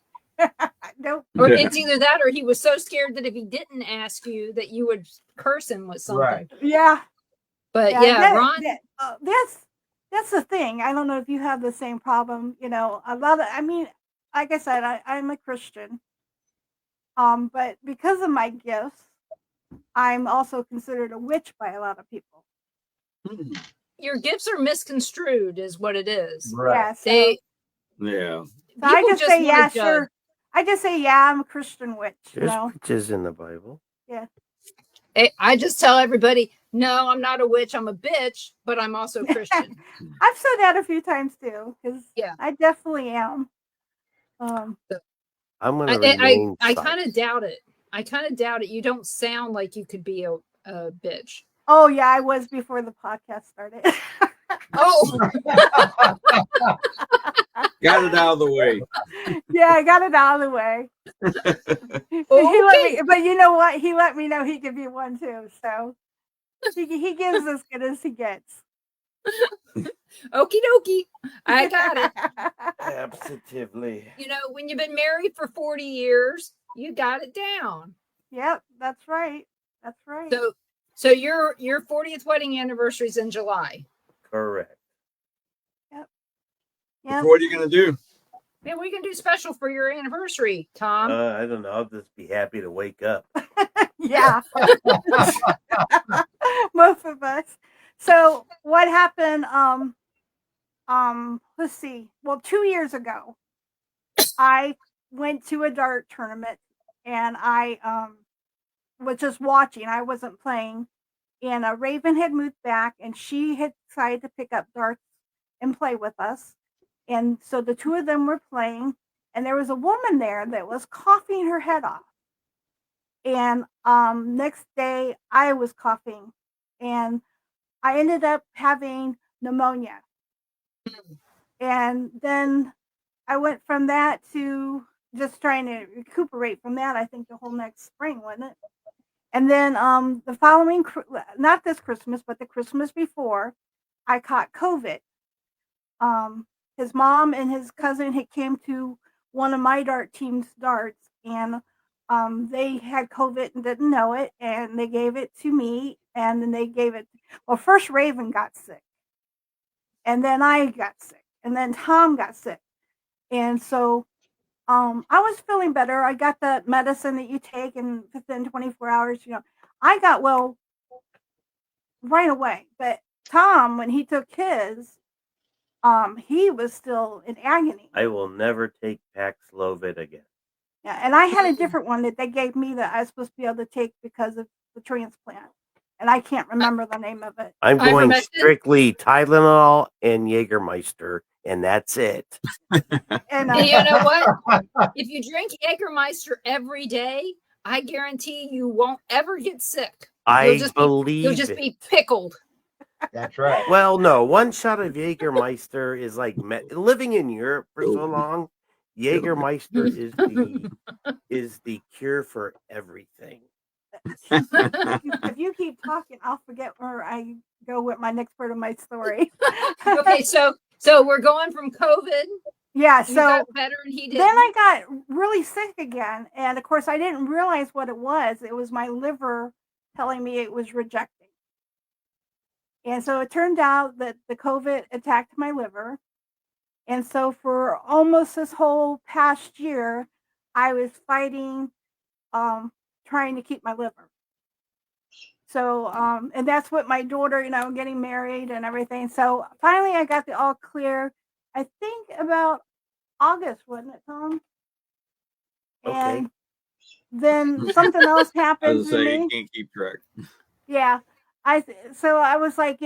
Nope. Or it's either that or he was so scared that if he didn't ask you that you would curse him with something. Right. Yeah. But Ron. That's the thing. I don't know if you have the same problem. You know, like I said, I'm a Christian. But because of my gifts, I'm also considered a witch by a lot of people. Your gifts are misconstrued, is what it is. Right. Yeah. Yeah. So I just say, yeah, sure. I just say, yeah, I'm a Christian witch. There's witches in the Bible. Yeah. I just tell everybody, no, I'm not a witch. I'm a bitch, but I'm also Christian. I've said that a few times too, because I definitely am. I'm gonna remain. I kind of doubt it. You don't sound like you could be a bitch. Oh yeah, I was before the podcast started. Oh. Got it out of the way. Yeah, I got it out of the way. Okay. But you know what? He let me know he could be one too. So he gives as good as he gets. Okie dokie. I got it. Absolutely. You know, when you've been married for 40 years, you got it down. Yep, that's right. That's right. So your 40th wedding anniversary is in July. Correct. Yep. So what are you gonna do? Man, what are you gonna do special for your anniversary, Tom? I don't know. I'll just be happy to wake up. Yeah. Most of us. So what happened? Let's see. Well, 2 years ago, I went to a dart tournament and I was just watching. I wasn't playing. And Raven had moved back and she had decided to pick up darts and play with us. And so the two of them were playing, and there was a woman there that was coughing her head off. And next day I was coughing and I ended up having pneumonia. And then I went from that to just trying to recuperate from that, I think the whole next spring, wasn't it? And then the following, not this Christmas, but the Christmas before, I caught COVID. His mom and his cousin had came to one of my dart team's darts, and they had COVID and didn't know it, and they gave it to me, and then they gave it. Well, first Raven got sick, and then I got sick, and then Tom got sick, and so I was feeling better. I got that medicine that you take, and within 24 hours, I got well right away. But Tom, when he took his, he was still in agony. I will never take Paxlovid again. Yeah, and I had a different one that they gave me that I was supposed to be able to take because of the transplant, and I can't remember the name of it. I'm going strictly Tylenol and Jägermeister, and that's it. And you know what? If you drink Jägermeister every day, I guarantee you won't ever get sick. You'll just be pickled. That's right. Well, no, one shot of Jägermeister is like living in Europe for so long. Jägermeister is the cure for everything. If you keep talking, I'll forget where I go with my next part of my story. Okay, so we're going from COVID. Yeah, you so got better and he didn't. Then I got really sick again, and of course I didn't realize what it was. It was my liver telling me it was rejecting. And so it turned out that the COVID attacked my liver. And so for almost this whole past year, I was fighting, trying to keep my liver. So, and that's what my daughter, getting married and everything. So finally I got the all clear, I think about August, wasn't it, Tom? Okay. And then something else happened I was to saying, me. you can't keep track. Yeah. So I was like,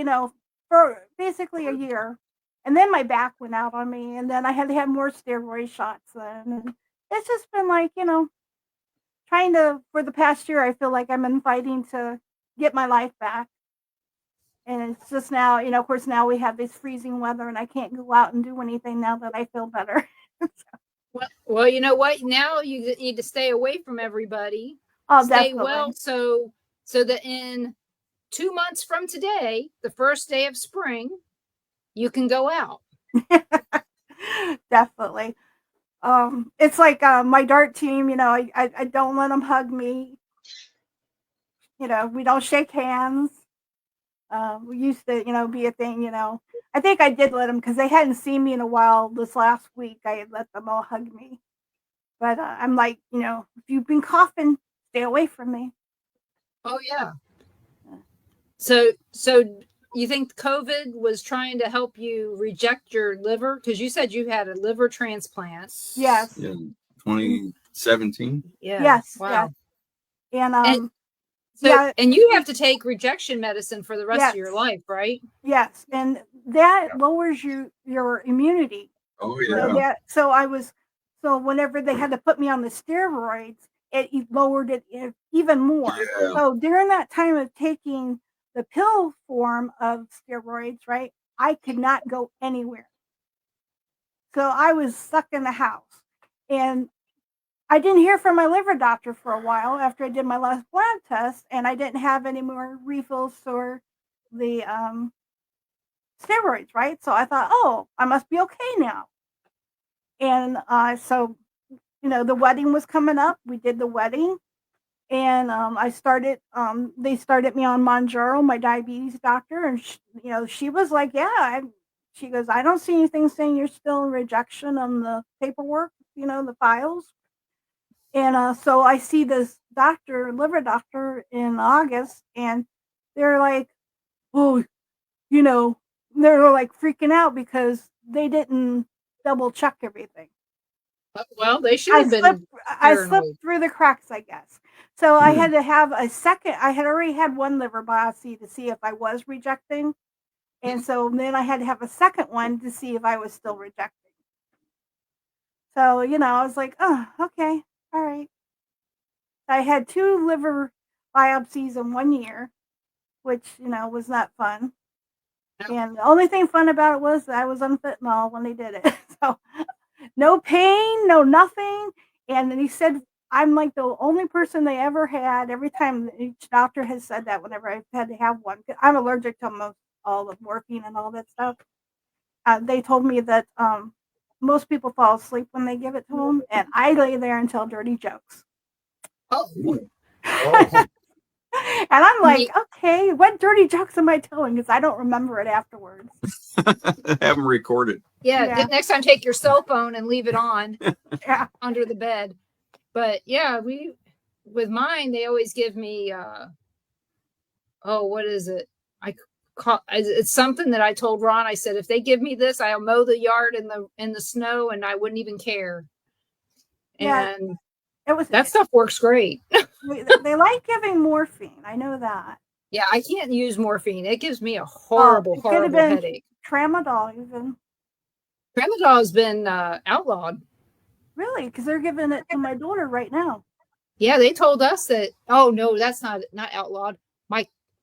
for basically a year. And then my back went out on me. And then I had to have more steroid shots then. And it's just been like, trying to, for the past year, I feel like I've been fighting to get my life back. And it's just now, of course, now we have this freezing weather, and I can't go out and do anything now that I feel better. Well, you know what? Now you need to stay away from everybody. Oh, Stay definitely. well, so that in 2 months from today, the first day of spring, you can go out. Definitely. It's like my dart team. I don't let them hug me. We don't shake hands. We used to, be a thing. I think I did let them because they hadn't seen me in a while. This last week, I had let them all hug me. But I'm like, if you've been coughing, stay away from me. Oh yeah. So you think COVID was trying to help you reject your liver? Because you said you had a liver transplant. Yes. Yeah, 2017. Yeah. Yes. Wow. Yes. And you have to take rejection medicine for the rest of your life, right? Yes, and that lowers your immunity. Oh yeah. So whenever they had to put me on the steroids, it lowered it even more. Yeah. So during that time of taking the pill form of steroids, right, I could not go anywhere. So I was stuck in the house, and I didn't hear from my liver doctor for a while after I did my last blood test, and I didn't have any more refills for the steroids, right? So I thought, oh, I must be okay now. And so, the wedding was coming up. We did the wedding, and they started me on Mounjaro, my diabetes doctor, and she was like, yeah. She goes, I don't see anything saying you're still in rejection on the paperwork, the files. And so I see this liver doctor in August, and they're like, oh, they're like freaking out because they didn't double check everything. Well, they should have been. I slipped through the cracks, I guess. So I had to have a second. I had already had one liver biopsy to see if I was rejecting. And so then I had to have a second one to see if I was still rejecting. So, I was like, oh, okay. All right. I had 2 liver biopsies in 1 year, which, was not fun. And the only thing fun about it was that I was on fentanyl when they did it. So no pain, no nothing. And then he said, I'm like the only person they ever had. Every time each doctor has said that whenever I've had to have one, I'm allergic to all the morphine and all that stuff. They told me that most people fall asleep when they give it to them, and I lay there and tell dirty jokes. Oh. And I'm like, okay, what dirty jokes am I telling? Because I don't remember it afterwards. Have them recorded. Yeah. Next time, take your cell phone and leave it on under the bed. But yeah, with mine, they always give me, what is it? It's something that I told Ron. I said, if they give me this, I'll mow the yard in the snow, and I wouldn't even care. Yeah, and that stuff works great. They like giving morphine. I know that. Yeah, I can't use morphine. It gives me a horrible headache. Tramadol even. Tramadol has been outlawed. Really? Because they're giving it to my daughter right now. Yeah, they told us that. Oh no, that's not outlawed.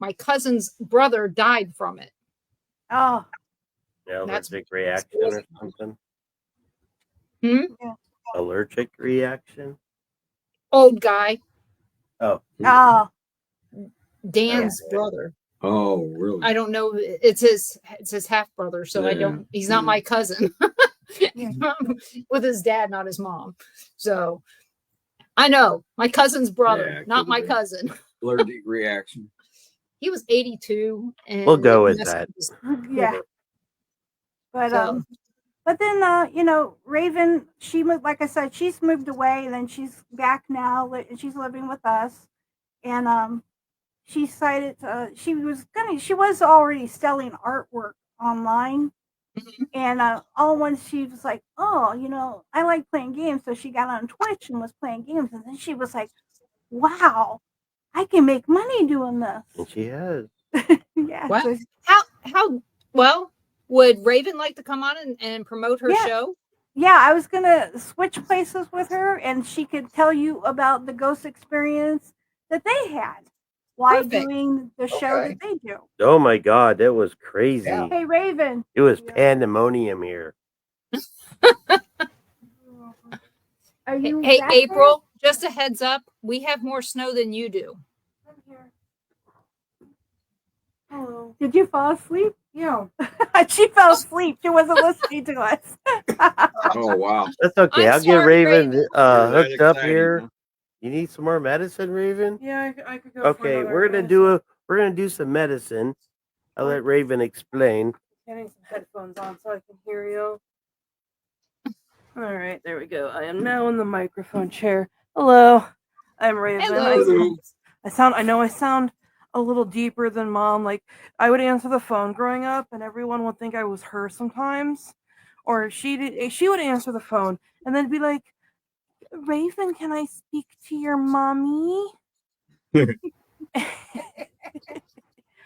My cousin's brother died from it. Oh. Yeah, allergic reaction or something. Yeah. Allergic reaction. Old guy. Oh. Dan's brother. Oh, really? I don't know. It's his half brother, so I don't. He's not my cousin. With his dad, not his mom. So I know my cousin's brother, not my cousin. Allergic reaction. He was 82, and we'll go with that. Yeah. But then Raven, she moved, like I said, she's moved away, and then she's back now, and she's living with us. And she decided she was already selling artwork online. And all once she was like, oh, I like playing games. So she got on Twitch and was playing games. And then she was like, wow, I can make money doing this. And she has. Yeah. What? How well would Raven like to come on and promote her show? Yeah, I was going to switch places with her, and she could tell you about the ghost experience that they had while Perfect. doing the show Okay. that they do. Oh my God, that was crazy. Yeah. Hey, Raven. It was pandemonium here. Are you Hey, back April, just a heads up, we have more snow than you do. there? Hello. Did you fall asleep? Yeah. She fell asleep. She wasn't listening to us. Oh wow. That's okay. I'm I'll get sorry, Raven Raven. hooked up Exciting, here. huh? You need some more medicine, Raven? Yeah, I could go. Okay, we're gonna do some medicine. I'll let Raven explain. Getting some headphones on so I can hear you. All right, there we go. I am now in the microphone chair. Hello, I'm Raven. Hello. I know I sound a little deeper than Mom. Like I would answer the phone growing up, and everyone would think I was her sometimes, or she would answer the phone and then be like, "Raven, can I speak to your mommy?"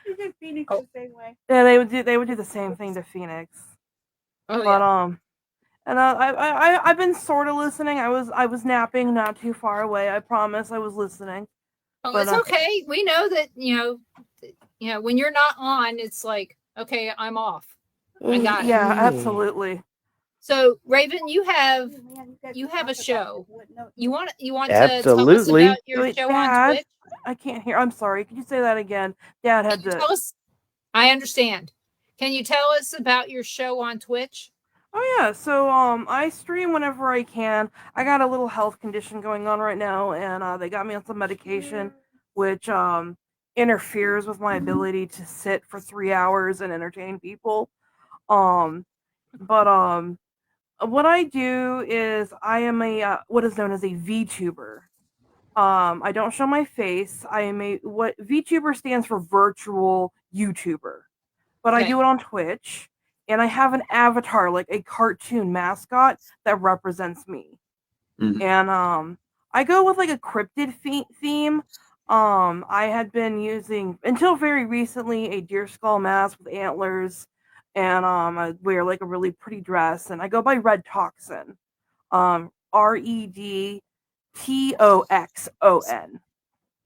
You did Phoenix Oh. the same way. Yeah, they would do the same thing to Phoenix. Oh, But yeah. and I've been sort of listening. I was napping not too far away. I promise I was listening. Oh, but, it's okay. We know that, when you're not on, it's like, okay, I'm off. I got it. Yeah, absolutely. So, Raven, you have guys you can have a talk about show. what note- You want to tell us Absolutely. about your Wait, show Dad? on Twitch? I can't hear. I'm sorry. Could you say that again? Dad had Can you to. tell us? I understand. Can you tell us about your show on Twitch? Oh yeah, so I stream whenever I can. I got a little health condition going on right now, and they got me on some medication, which interferes with my ability to sit for 3 hours and entertain people. But what I do is I am a what is known as a VTuber. I don't show my face. I am what VTuber stands for virtual YouTuber, but I Okay. do it on Twitch, and I have an avatar, like a cartoon mascot that represents me. Mhm. And I go with like a cryptid theme. I had been using until very recently a deer skull mask with antlers, and I wear like a really pretty dress, and I go by Red Toxin. REDTOXON.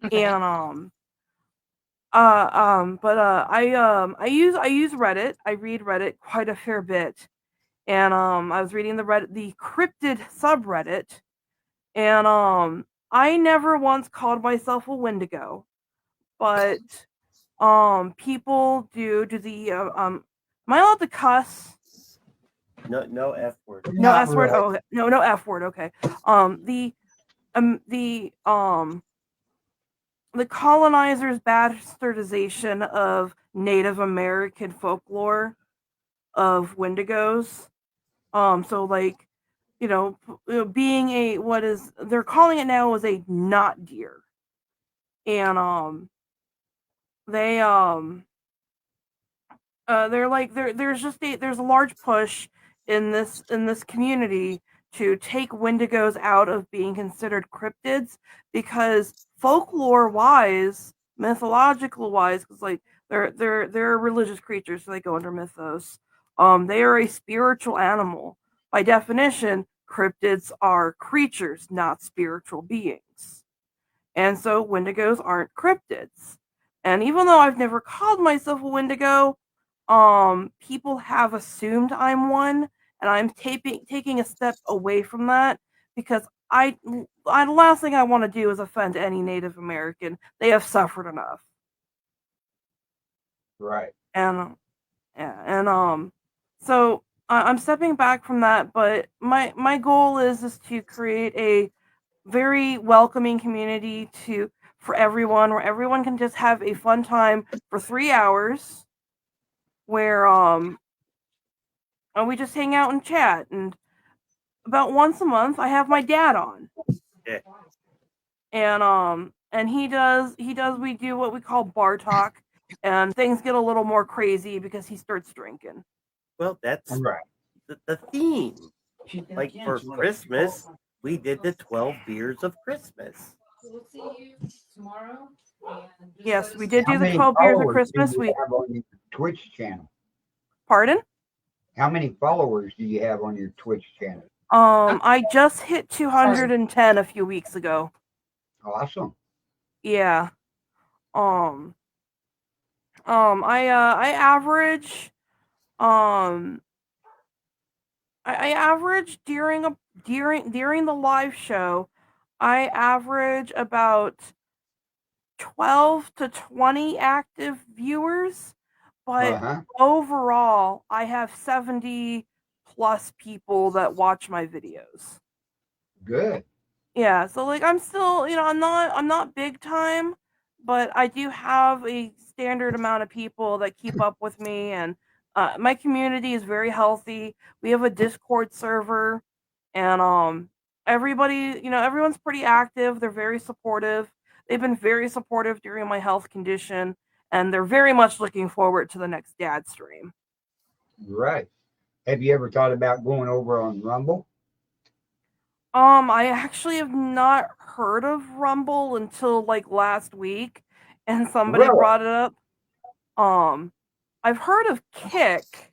Okay. And I use Reddit. I read Reddit quite a fair bit. And I was reading the cryptid subreddit, and I never once called myself a Wendigo, but people do the am I allowed to cuss? No F word. No Not S word. really. Oh, okay. No F word. Okay. The the colonizers' bastardization of Native American folklore of Wendigos. So like, being a what is they're calling it now as a not deer, and they they're like there's a large push in this community to take Wendigos out of being considered cryptids because folklore wise, mythological wise, because like they're religious creatures, so they go under mythos. They are a spiritual animal. By definition, cryptids are creatures, not spiritual beings. And so Wendigos aren't cryptids. And even though I've never called myself a Wendigo, people have assumed I'm one, and I'm taking a step away from that because the last thing I want to do is offend any Native American. They have suffered enough. Right. And yeah, and so I'm stepping back from that, but my goal is to create a very welcoming community for everyone, where everyone can just have a fun time for 3 hours, where and we just hang out and chat. And about once a month, I have my dad on, Yeah. and we do what we call bar talk, and things get a little more crazy because he starts drinking. Well, that's Right. the theme. Like for Christmas, we did the 12 beers of Christmas. We'll see you tomorrow. Yes, we did How do the many 12 beers of followers do Christmas. you have on your Twitch channel? Pardon? How many followers do you have on your Twitch channel? I just hit 210 a few weeks ago. Awesome. Yeah. Um, I average um I average during the live show, I average about 12 to 20 active viewers, but Uh-huh. overall, I have 70 plus people that watch my videos. Good. Yeah, so like I'm still, I'm not big time, but I do have a standard amount of people that keep up with me, and my community is very healthy. We have a Discord server, and everyone's pretty active. They're very supportive. They've been very supportive during my health condition, and they're very much looking forward to the next dad stream. Right. Have you ever thought about going over on Rumble? I actually have not heard of Rumble until like last week, and somebody Really? brought it up. I've heard of Kick,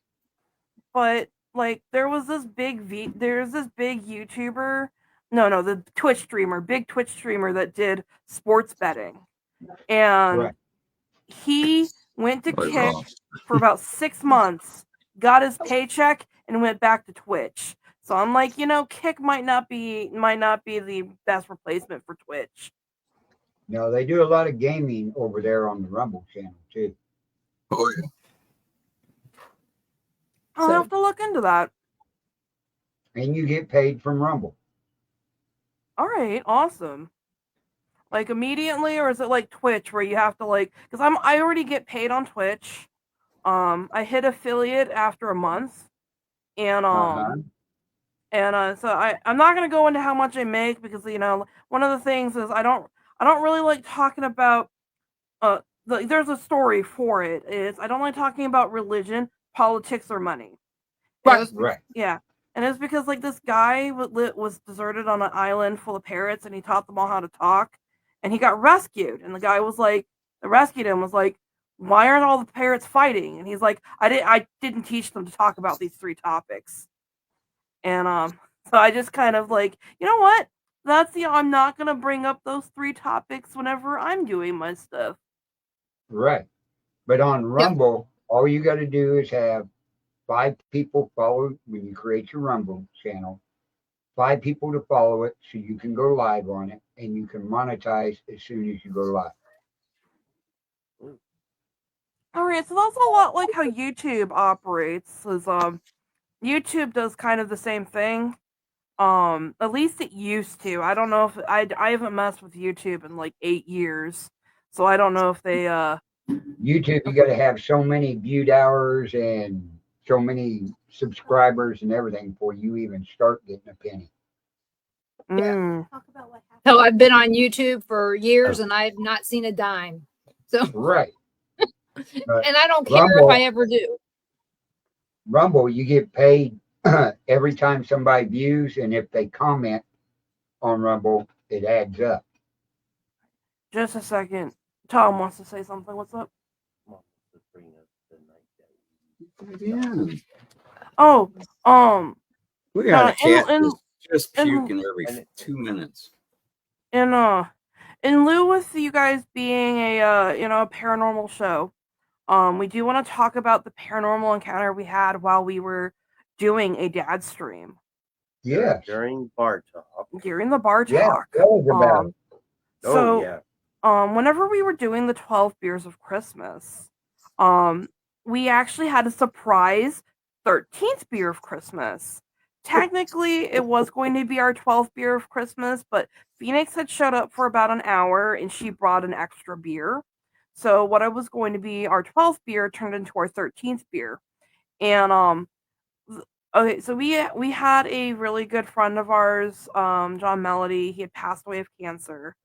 but like there's this big YouTuber, no, the big Twitch streamer that did sports betting, and Right. he went to Like Kick Ross. for about 6 months, got his paycheck, and went back to Twitch. So I'm like, Kick might not be the best replacement for Twitch. No, they do a lot of gaming over there on the Rumble channel too. Oh yeah. I'll have to look into that. And you get paid from Rumble. All right, awesome. Like immediately, or is it like Twitch where you have to like? Because I already get paid on Twitch. I hit affiliate after a month, and Uh-huh. so I'm not gonna go into how much I make because one of the things is I don't really like talking about there's a story for it. Is I don't like talking about religion, politics, or money. Right. Right. Yeah. And it's because like this guy was deserted on an island full of parrots, and he taught them all how to talk, and he got rescued. And the guy was like, that rescued him was like, "Why aren't all the parrots fighting?" And he's like, "I didn't teach them to talk about these three topics." And so I just kind of like, you know what? I'm not gonna bring up those three topics whenever I'm doing my stuff. Right. But on Yeah. Rumble, all you got to do is have 5 people follow when you create your Rumble channel. 5 people to follow it, so you can go live on it, and you can monetize as soon as you go live. All right, so that's a lot like how YouTube operates. Is YouTube does kind of the same thing. At least it used to. I don't know if I haven't messed with YouTube in like 8 years, so I don't know if they YouTube, you got to have so many viewed hours and so many subscribers and everything before you even start getting a penny. Mm. Talk about what happened. Hell, I've been on YouTube for years and I've not seen a dime. So, Right. But and I don't care if I Rumble, ever do. Rumble, you get paid every time somebody views, and if they comment on Rumble, it adds up. Just a second. Tom wants to say something. What's up? Yeah. Oh, We got a cat in just in puking every 2 minutes. in lieu with you guys being a paranormal show, we do want to talk about the paranormal encounter we had while we were doing a dad stream. Yes. During bar talk. During the bar Yeah. talk. Tell us about it. So, yeah. whenever we were doing the 12 beers of Christmas, we actually had a surprise 13th beer of Christmas. Technically, it was going to be our 12th beer of Christmas, but Phoenix had showed up for about an hour and she brought an extra beer. So what I was going to be our 12th beer turned into our 13th beer. And okay, so we had a really good friend of ours, John Melody. He had passed away of cancer.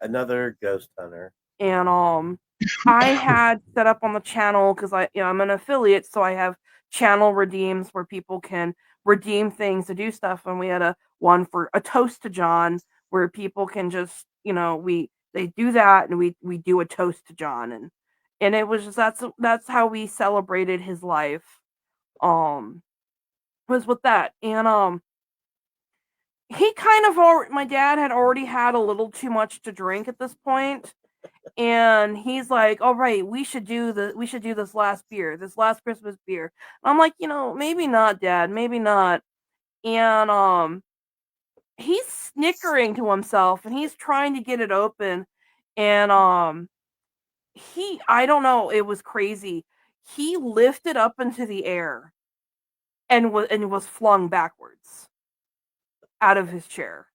Another ghost hunter. And I had set up on the channel because I'm an affiliate, so I have channel redeems where people can redeem things to do stuff. And we had one for a toast to John, where people can just they do that, and we do a toast to John, and it was just that's how we celebrated his life. Was with that, and he kind of my dad had already had a little too much to drink at this point, And he's like, "All right, we should do this last Christmas beer." And I'm like, maybe not, Dad, maybe not. And he's snickering to himself and he's trying to get it open, and I don't know, it was crazy. He lifted up into the air and was flung backwards out of his chair.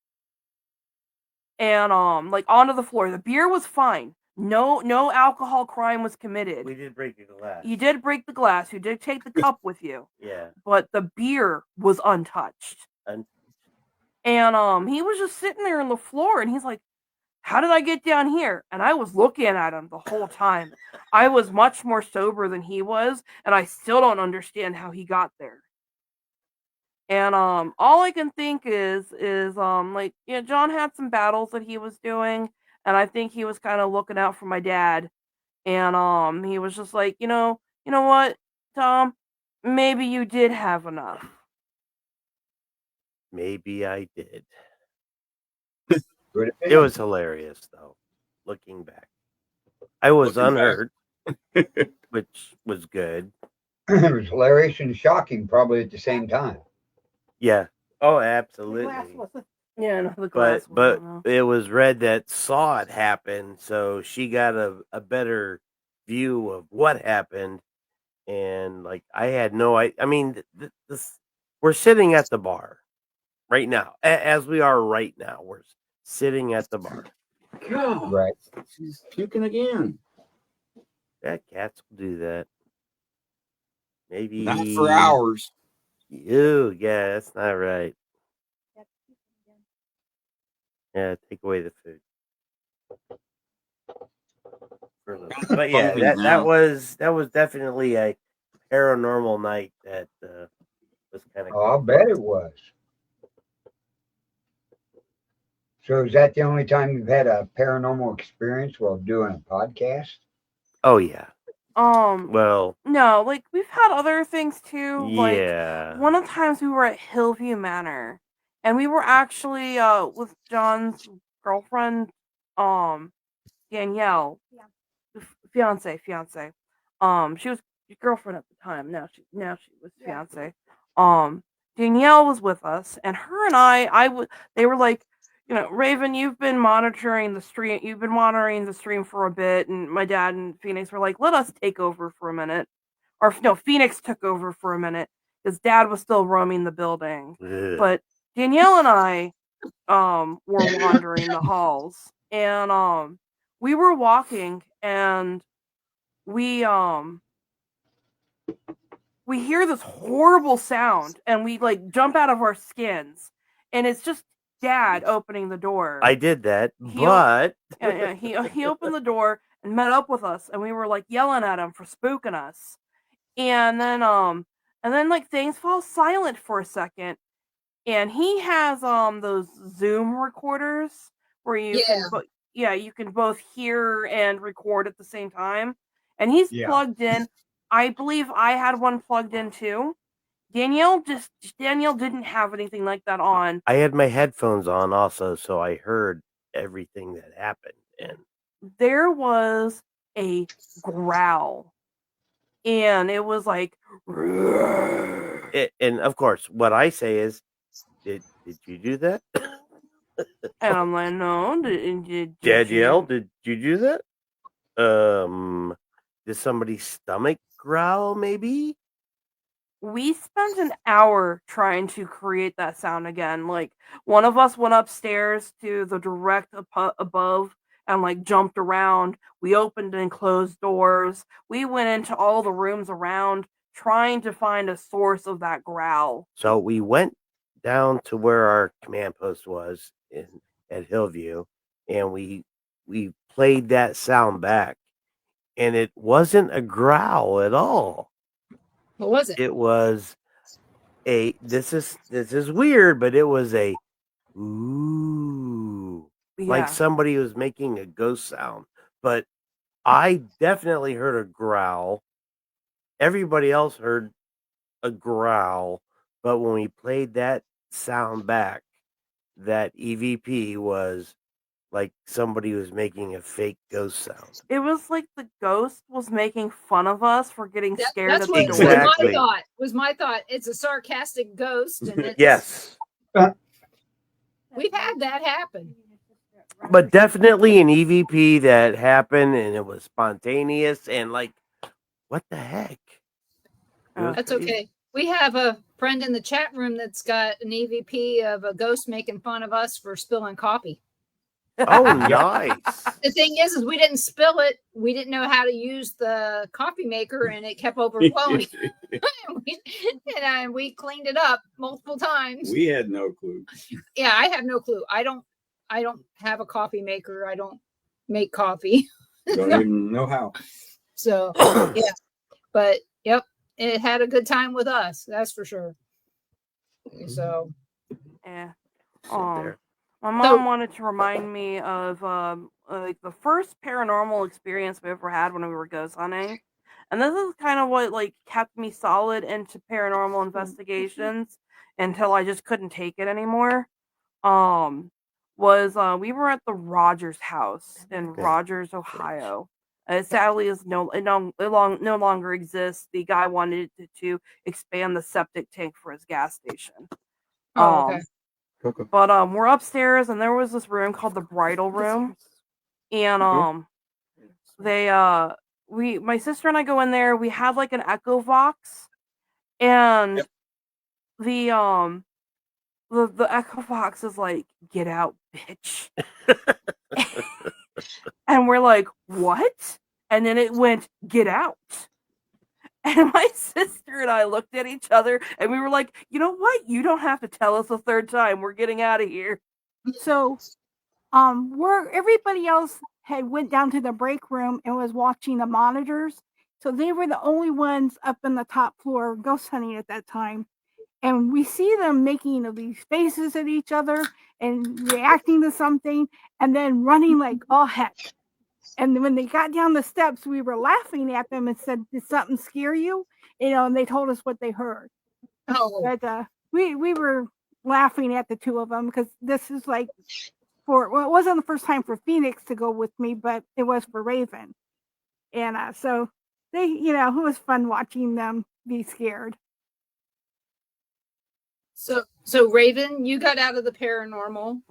And like onto the floor. The beer was fine. No alcohol crime was committed. We did break the glass. You did break the glass. You did take the cup with you. Yeah. But the beer was untouched. And he was just sitting there on the floor and he's like, "How did I get down here?" And I was looking at him the whole time. I was much more sober than he was, and I still don't understand how he got there. And all I can think is like, John had some battles that he was doing, and I think he was kind of looking out for my dad. And he was just like, you know what, Tom, maybe you did have enough. Maybe I did. It was hilarious, though, looking back. I was unhurt, which was good. It was hilarious and shocking, probably at the same time. Yeah. Oh, absolutely. The glass But it was Red that saw it happen, so she got a better view of what happened. And like, I had no I mean, this we're sitting at the bar right now, as we are right now. We're sitting at the bar. God, Right. She's puking again. Yeah, cats will do that. Maybe Not for hours. Ew, yeah, that's not right. Yeah, take away the food. But yeah, that was definitely a paranormal night that was kind of. Oh, I'll bet it was. So is that the only time you've had a paranormal experience while doing a podcast? Oh yeah. Well, no, like we've had other things too. Yeah. Like one of the times we were at Hillview Manor, and we were actually with John's girlfriend, Danielle, fiance. She was your girlfriend at the time. Now she was fiance. Danielle was with us, and her and they were like, Raven, you've been monitoring the stream. You've been monitoring the stream for a bit, and my dad and Phoenix were like, let us take over for a minute. Or no, Phoenix took over for a minute because Dad was still roaming the building. Ugh. But Danielle and I were wandering the halls, and we were walking, and we hear this horrible sound, and we like jump out of our skins, and it's just Dad opening the door. I did that, but he opened the door and met up with us, and we were like yelling at him for spooking us, and then like things fall silent for a second, and he has those Zoom recorders where you can both hear and record at the same time, and he's plugged in. I believe I had one plugged in too. Danielle didn't have anything like that on. I had my headphones on also, so I heard everything that happened, and there was a growl, and it was like, and of course, what I say is, did you do that? And I'm like, no, did Danielle, did you do that? Did somebody's stomach growl? Maybe. We spent an hour trying to create that sound again. Like, one of us went upstairs to the direct above and like jumped around. We opened and closed doors. We went into all the rooms around trying to find a source of that growl. So we went down to where our command post was at Hillview, and we played that sound back, and it wasn't a growl at all. What was it? It was this is weird, but it was a ooh, like somebody was making a ghost sound. But I definitely heard a growl. Everybody else heard a growl, but when we played that sound back, that EVP was like somebody was making a fake ghost sound. It was like the ghost was making fun of us for getting scared That's at the what door. was my Exactly. thought. Was my thought. It's a sarcastic ghost, and it's Yes. we've had that happen. But definitely an EVP that happened and it was spontaneous and like, what the heck? It was That's crazy. okay. We have a friend in the chat room that's got an EVP of a ghost making fun of us for spilling coffee. Oh, nice. The thing is we didn't spill it. We didn't know how to use the coffee maker, and it kept overflowing. and we cleaned it up multiple times. We had no clue. Yeah, I have no clue. I don't have a coffee maker. I don't make coffee. Don't even know how. So yeah, but yep, it had a good time with us. That's for sure. So Yeah. Sit there. My mom wanted to remind me of like the first paranormal experience we ever had when we were ghost hunting. And this is kind of what like kept me solid into paranormal investigations until I just couldn't take it anymore. Was we were at the Rogers house in Okay. Rogers, Ohio. It sadly is no longer exists. The guy wanted to expand the septic tank for his gas station. okay. But we're upstairs and there was this room called the bridal room. And my sister and I go in there, we had like an echo box, and the echo box is like, "Get out, bitch." And we're like, "What?" And then it went, "Get out." And my sister and I looked at each other and we were like, "You know what? You don't have to tell us a third time. We're getting out of here." So, where everybody else had went down to the break room and was watching the monitors. So they were the only ones up in the top floor ghost hunting at that time. And we see them making these faces at each other and reacting to something and then running like all heck. And when they got down the steps, we were laughing at them and said, "Did something scare you?" And they told us what they heard. Oh, But we were laughing at the two of them because this is like it wasn't the first time for Phoenix to go with me, but it was for Raven. And so they, it was fun watching them be scared. so Raven, you got out of the paranormal.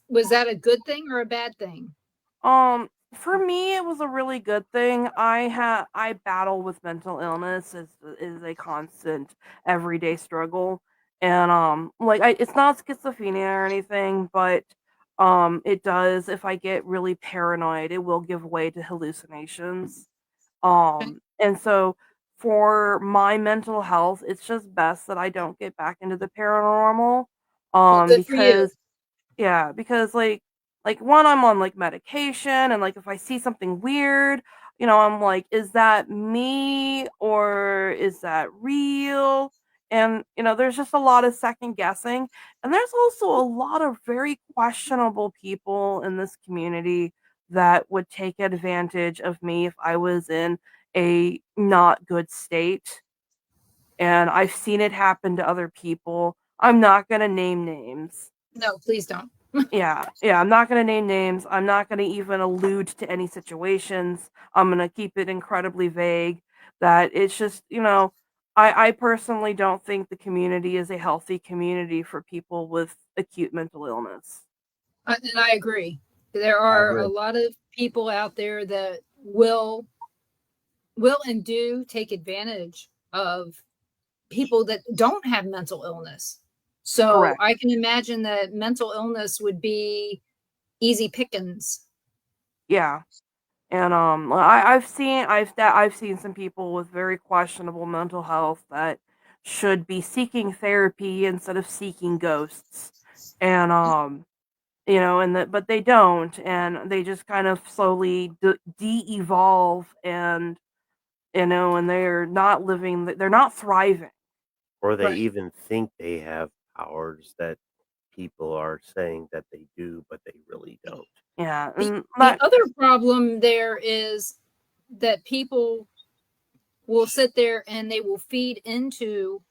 Was that a good thing or a bad thing? For me, it was a really good thing. I battle with mental illness is a constant everyday struggle, and it's not schizophrenia or anything, but it does. If I get really paranoid, it will give way to hallucinations. And so for my mental health, it's just best that I don't get back into the paranormal. Well, good for you. Because yeah, because like one, I'm on like medication, and like if I see something weird, I'm like, is that me or is that real? And there's just a lot of second guessing, and there's also a lot of very questionable people in this community that would take advantage of me if I was in a not good state. And I've seen it happen to other people. I'm not going to name names. No, please don't. Yeah, I'm not going to name names. I'm not going to even allude to any situations. I'm going to keep it incredibly vague. That it's just, I personally don't think the community is a healthy community for people with acute mental illness. And I agree. There are a lot of people out there that will and do take advantage of people that don't have mental illness. So Correct. I can imagine that mental illness would be easy pickings. Yeah. And I've seen some people with very questionable mental health that should be seeking therapy instead of seeking ghosts. And but they don't, and they just kind of slowly de-evolve, and and they're not thriving. Or they Right. even think they have powers that people are saying that they do, but they really don't. Yeah. The other problem there is that people will sit there and they will feed into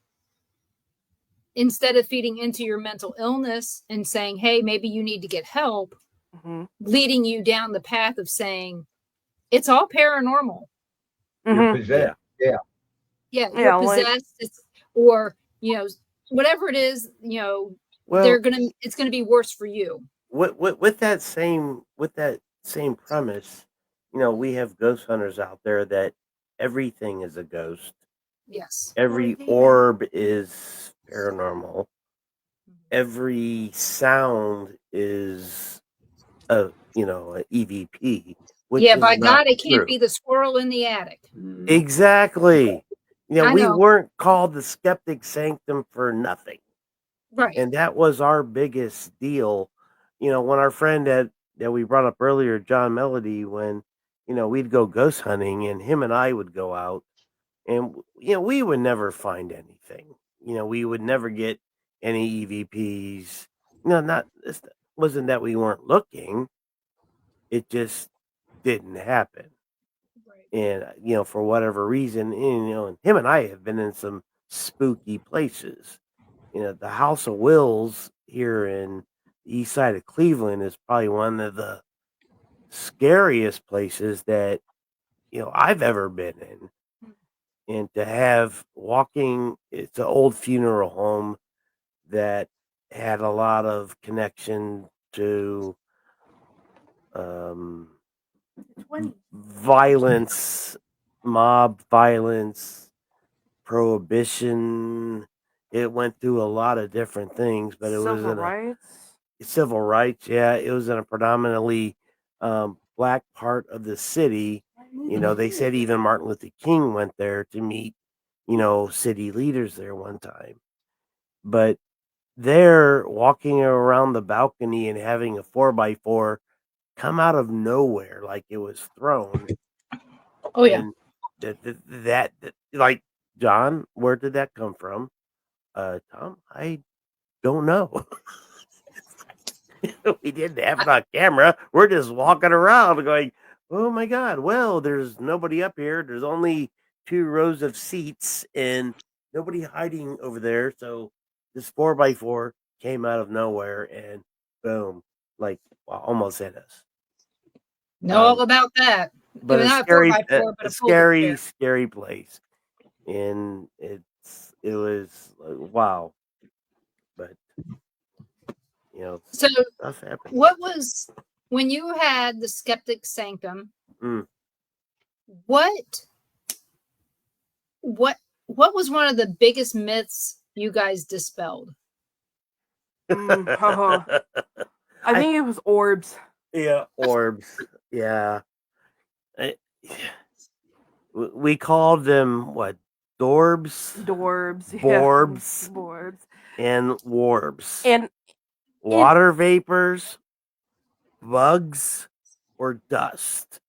instead of feeding into your mental illness and saying, hey, maybe you need to get help, leading you down the path of saying, it's all paranormal. You're possessed. Yeah. Yeah, you're possessed, or whatever it is, Well, it's gonna be worse for you. With that same premise, we have ghost hunters out there that everything is a ghost. Yes. Every orb is paranormal. Every sound is a EVP. Which Yeah, is by not God, it can't true. be the squirrel in the attic. Exactly. I We know. weren't called the skeptic sanctum for nothing. Right. And that was our biggest deal. When our friend that we brought up earlier, John Melody, when, we'd go ghost hunting and him and I would go out and, we would never find anything. We would never get any EVPs. It wasn't that we weren't looking. It just didn't happen. Right. And, for whatever reason, and him and I have been in some spooky places. The House of Wills here in the east side of Cleveland is probably one of the scariest places that, I've ever been in. And to have it's an old funeral home that had a lot of connection to violence, mob violence, prohibition. It went through a lot of different things, but it was in civil rights. Yeah, it was in a predominantly black part of the city. They said even Martin Luther King went there to meet, city leaders there one time. But they're walking around the balcony and having a 4x4 come out of nowhere like it was thrown. Oh yeah. And that like, John, where did that come from? Tom, I don't know. We didn't have it on camera. We're just walking around going, oh my God, well, there's nobody up here. There's only 2 rows of seats and nobody hiding over there. So this 4x4 came out of nowhere and boom, like almost hit us. Know all about that. But not a 4x4, but a scary place. And it was wow. But so stuff happens. what was when you had the skeptic sanctum? What was one of the biggest myths you guys dispelled? I think it was orbs. Yeah, orbs. Yeah. We called them what? Dorbs? Dorbs. Borbs. Yeah. Borbs. And warbs. And water vapors, bugs, or dust.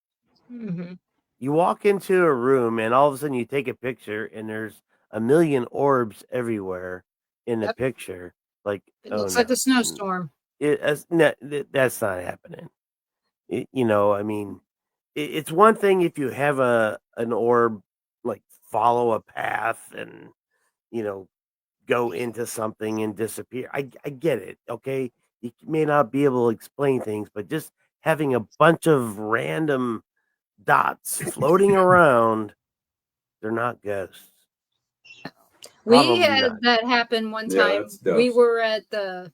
Mm-hmm. You walk into a room and all of a sudden you take a picture and there's a million orbs everywhere in the picture. Like it looks like a snowstorm. That's not happening. I mean, it's one thing if you have an orb, like follow a path and go into something and disappear. I get it. Okay, you may not be able to explain things, but just having a bunch of random dots floating around, they're not ghosts. We had that happen one time. We were at the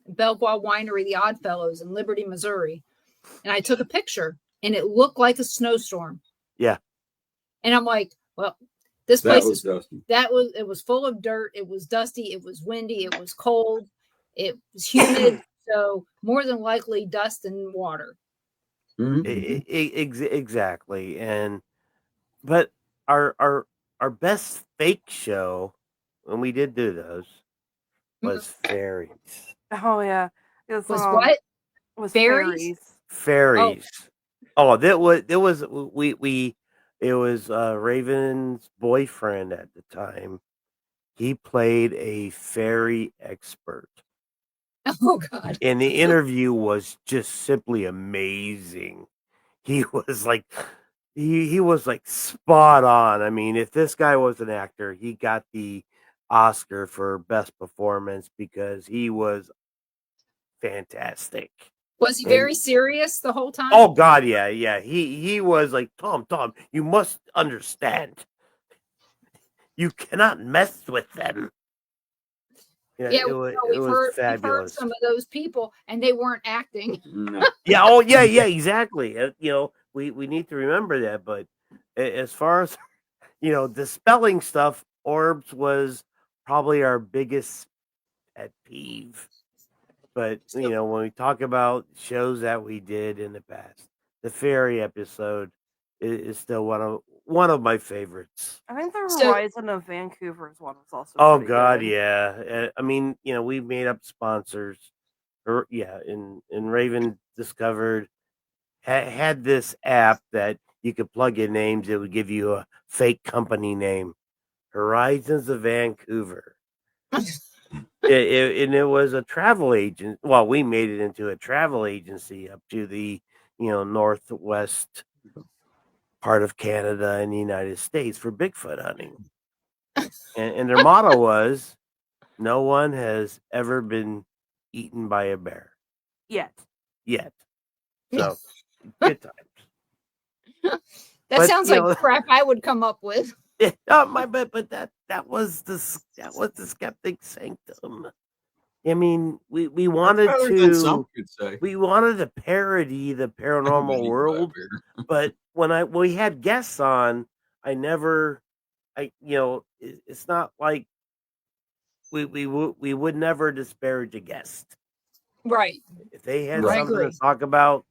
Belvoir Winery, the Oddfellows in Liberty, Missouri, and I took a picture, and it looked like a snowstorm. Yeah, and I'm like, well, this place was dusty. It was full of dirt. It was dusty. It was windy. It was cold. It was humid. So more than likely dust and water. Exactly. But our best fake show when we did do those was fairies. Oh yeah, it was what? Was fairies? Fairies. Oh, it was Raven's boyfriend at the time. He played a fairy expert. Oh God. And the interview was just simply amazing. He was like he was like spot on. I mean, if this guy was an actor, he got the Oscar for best performance because he was fantastic. Was he very serious the whole time? Oh God, yeah. He was like, Tom, you must understand. You cannot mess with them. Yeah, Yeah, it was fabulous. we've heard some of those people, and they weren't acting. Yeah, oh yeah, exactly. We need to remember that. But as far as dispelling stuff, orbs was probably our biggest pet peeve. But when we talk about shows that we did in the past, the fairy episode is still one of my favorites. I think the Horizon of Vancouver's one was also. Oh God, good. yeah. I mean, we made up sponsors, and Raven discovered had this app that you could plug in names. It would give you a fake company name, Horizons of Vancouver. It was a travel agent. Well, we made it into a travel agency up to the northwest part of Canada and the United States for Bigfoot hunting. And their motto was, "No one has ever been eaten by a bear yet." So good times. That sounds like crap I would come up with. Oh, my bad, but that was the skeptic sanctum. I mean, we wanted to parody the paranormal world, but when we had guests on, it's not like we would never disparage a guest, right? If they had something to talk about,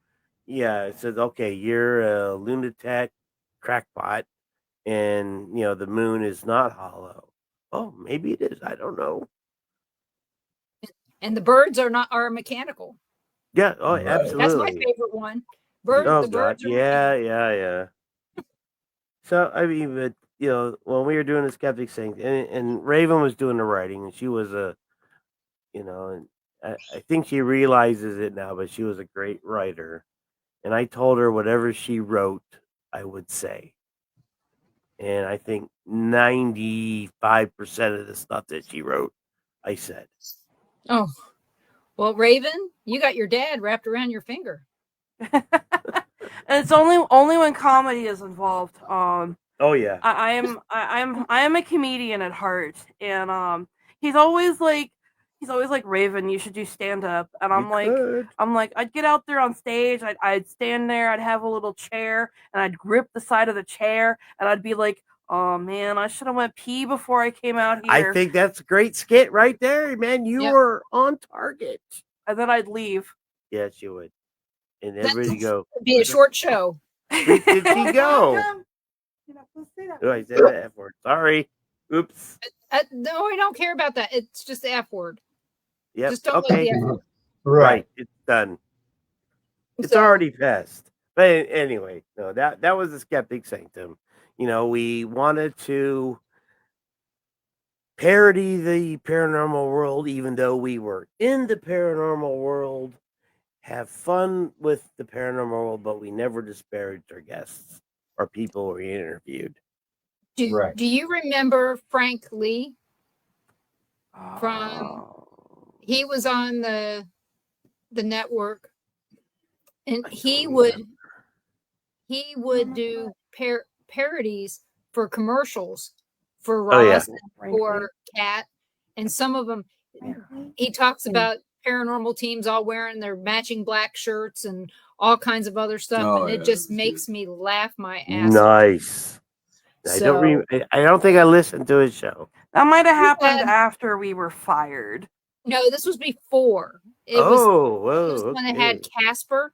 it says, okay, you're a lunatic crackpot, and the moon is not hollow. Oh, maybe it is. I don't know. And the birds are mechanical. Yeah. Oh, absolutely. That's my favorite one. The birds. Yeah. So I mean, but when we were doing the skeptic thing, and Raven was doing the writing, and she was and I think she realizes it now, but she was a great writer. And I told her whatever she wrote, I would say. And I think 95% of the stuff that she wrote, I said. Oh, well, Raven, you got your dad wrapped around your finger. It's only when comedy is involved. Oh yeah. I am a comedian at heart, and he's always like, Raven, you should do stand up, and I'm like, I'd get out there on stage, I'd stand there, I'd have a little chair, and I'd grip the side of the chair, and I'd be like, oh man, I should have went pee before I came out here. I think that's a great skit right there, man. You were on target. And then I'd leave. Yes, you would. And everybody go. It'd be a short show. Where did he go? Oh, I said the F word. Sorry. Oops. No, I don't care about that. It's just the F word. Yep. Just don't let the F word. Right. It's done. It's already passed. But anyway, no, that was the skeptic sanctum. We wanted to parody the paranormal world, even though we were in the paranormal world, have fun with the paranormal world, but we never disparaged our guests or people we interviewed. Do you remember Frank Lee? He was on the network, and he would do parodies for commercials for Ross and for Cat, and some of them he talks about paranormal teams all wearing their matching black shirts and all kinds of other stuff, and it just makes me laugh my ass off. So, I don't think I listened to his show. That might have happened after we were fired. No, this was before. It was when they had Casper.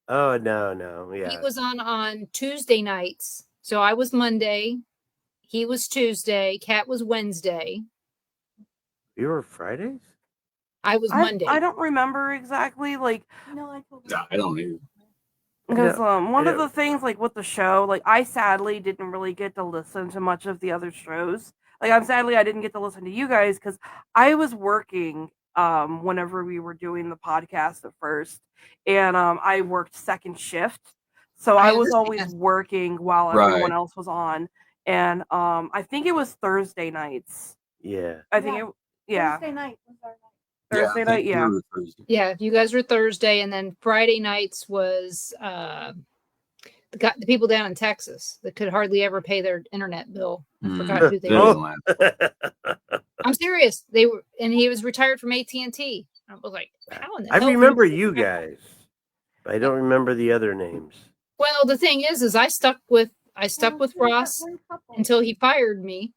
Oh no, yeah. He was on Tuesday nights. So I was Monday, he was Tuesday, Cat was Wednesday. You were Fridays? I was Monday. I don't remember exactly. I don't either. Because one of the things, with the show, I sadly didn't really get to listen to much of the other shows. I didn't get to listen to you guys because I was working whenever we were doing the podcast at first, and I worked second shift, so I was always working while everyone else was on, and I think it was Thursday nights. Yeah. I think Thursday night was our night. Thursday night, yeah. Yeah, you guys were Thursday, and then Friday nights was the people down in Texas that could hardly ever pay their internet bill. I forgot who they were. I'm serious. They were, and he was retired from AT&T. I was like, how in the I hell? remember you guys. But I don't remember the other names. Well, the thing is I stuck with Ross until he fired me.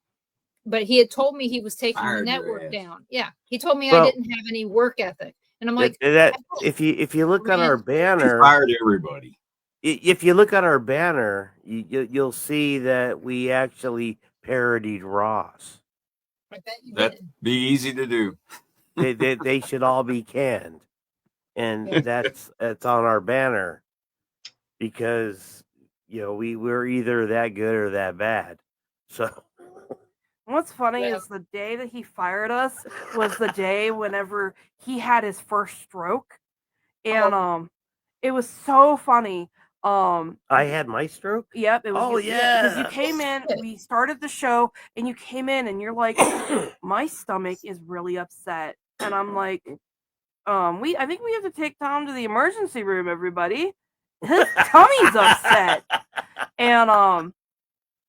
But he had told me he was taking the network down. Yeah, he told me I didn't have any work ethic, and I'm like, if you look on our banner, he fired everybody. If you look at our banner, you'll see that we actually parodied Ross. I bet you That'd be easy to do. They should all be canned, and that's on our banner because we're either that good or that bad. So what's funny is the day that he fired us was the day whenever he had his first stroke, and it was so funny. I had my stroke. Yep. It was. Oh yeah. Because you came in, we started the show, and you came in, and you're like, my stomach is really upset, and I'm like, I think we have to take Tom to the emergency room, everybody. His tummy's upset, and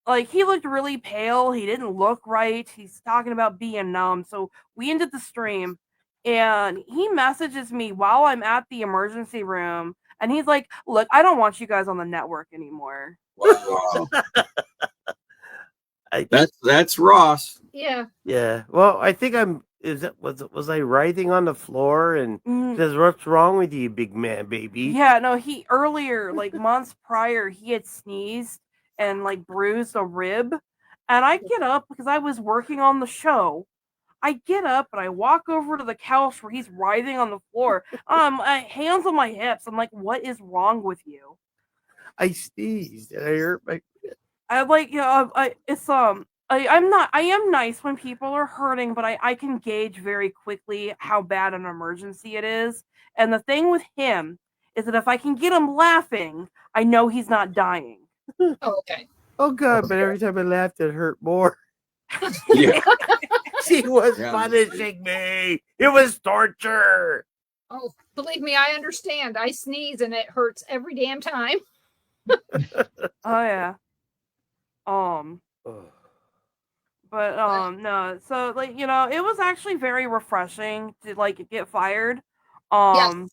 like he looked really pale. He didn't look right. He's talking about being numb. So we ended the stream, and he messages me while I'm at the emergency room. And he's like, look, I don't want you guys on the network anymore. Wow. That's Ross. Yeah. Yeah. Well, I think was I writhing on the floor and says, "What's wrong with you, big man, baby?" Yeah, no, he earlier, like months prior, he had sneezed and like bruised a rib. And I get up because I was working on the show. I get up and I walk over to the couch where he's writhing on the floor. Hands on my hips. I'm like, what is wrong with you? I sneezed and I hurt my. I like, I am nice when people are hurting, but I can gauge very quickly how bad an emergency it is. And the thing with him is that if I can get him laughing, I know he's not dying. Oh, okay. Oh God! But every time I laughed, it hurt more. Yeah. She was punishing me. It was torture. Oh, believe me, I understand. I sneeze and it hurts every damn time. Oh yeah. But no, so like it was actually very refreshing to like get fired. Yes.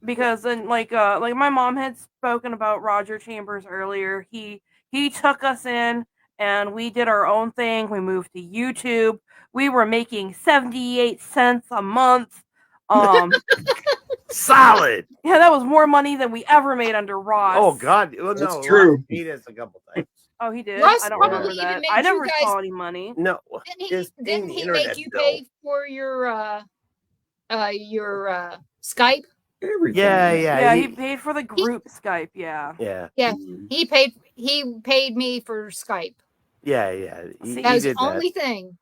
Because then like my mom had spoken about Roger Chambers earlier. He took us in and we did our own thing. We moved to YouTube. We were making 78 cents a month. Solid. Yeah, that was more money than we ever made under Ross. Oh God, no, that's true. Ross paid us a couple times. Oh, he did. Russ I don't probably remember that. even made I never you saw guys- any money. No, Didn't he make you pay for your Skype? Everything. Yeah. He paid for the group Skype. Yeah. Yeah. He paid me for Skype. Yeah. See, That was did the only thing.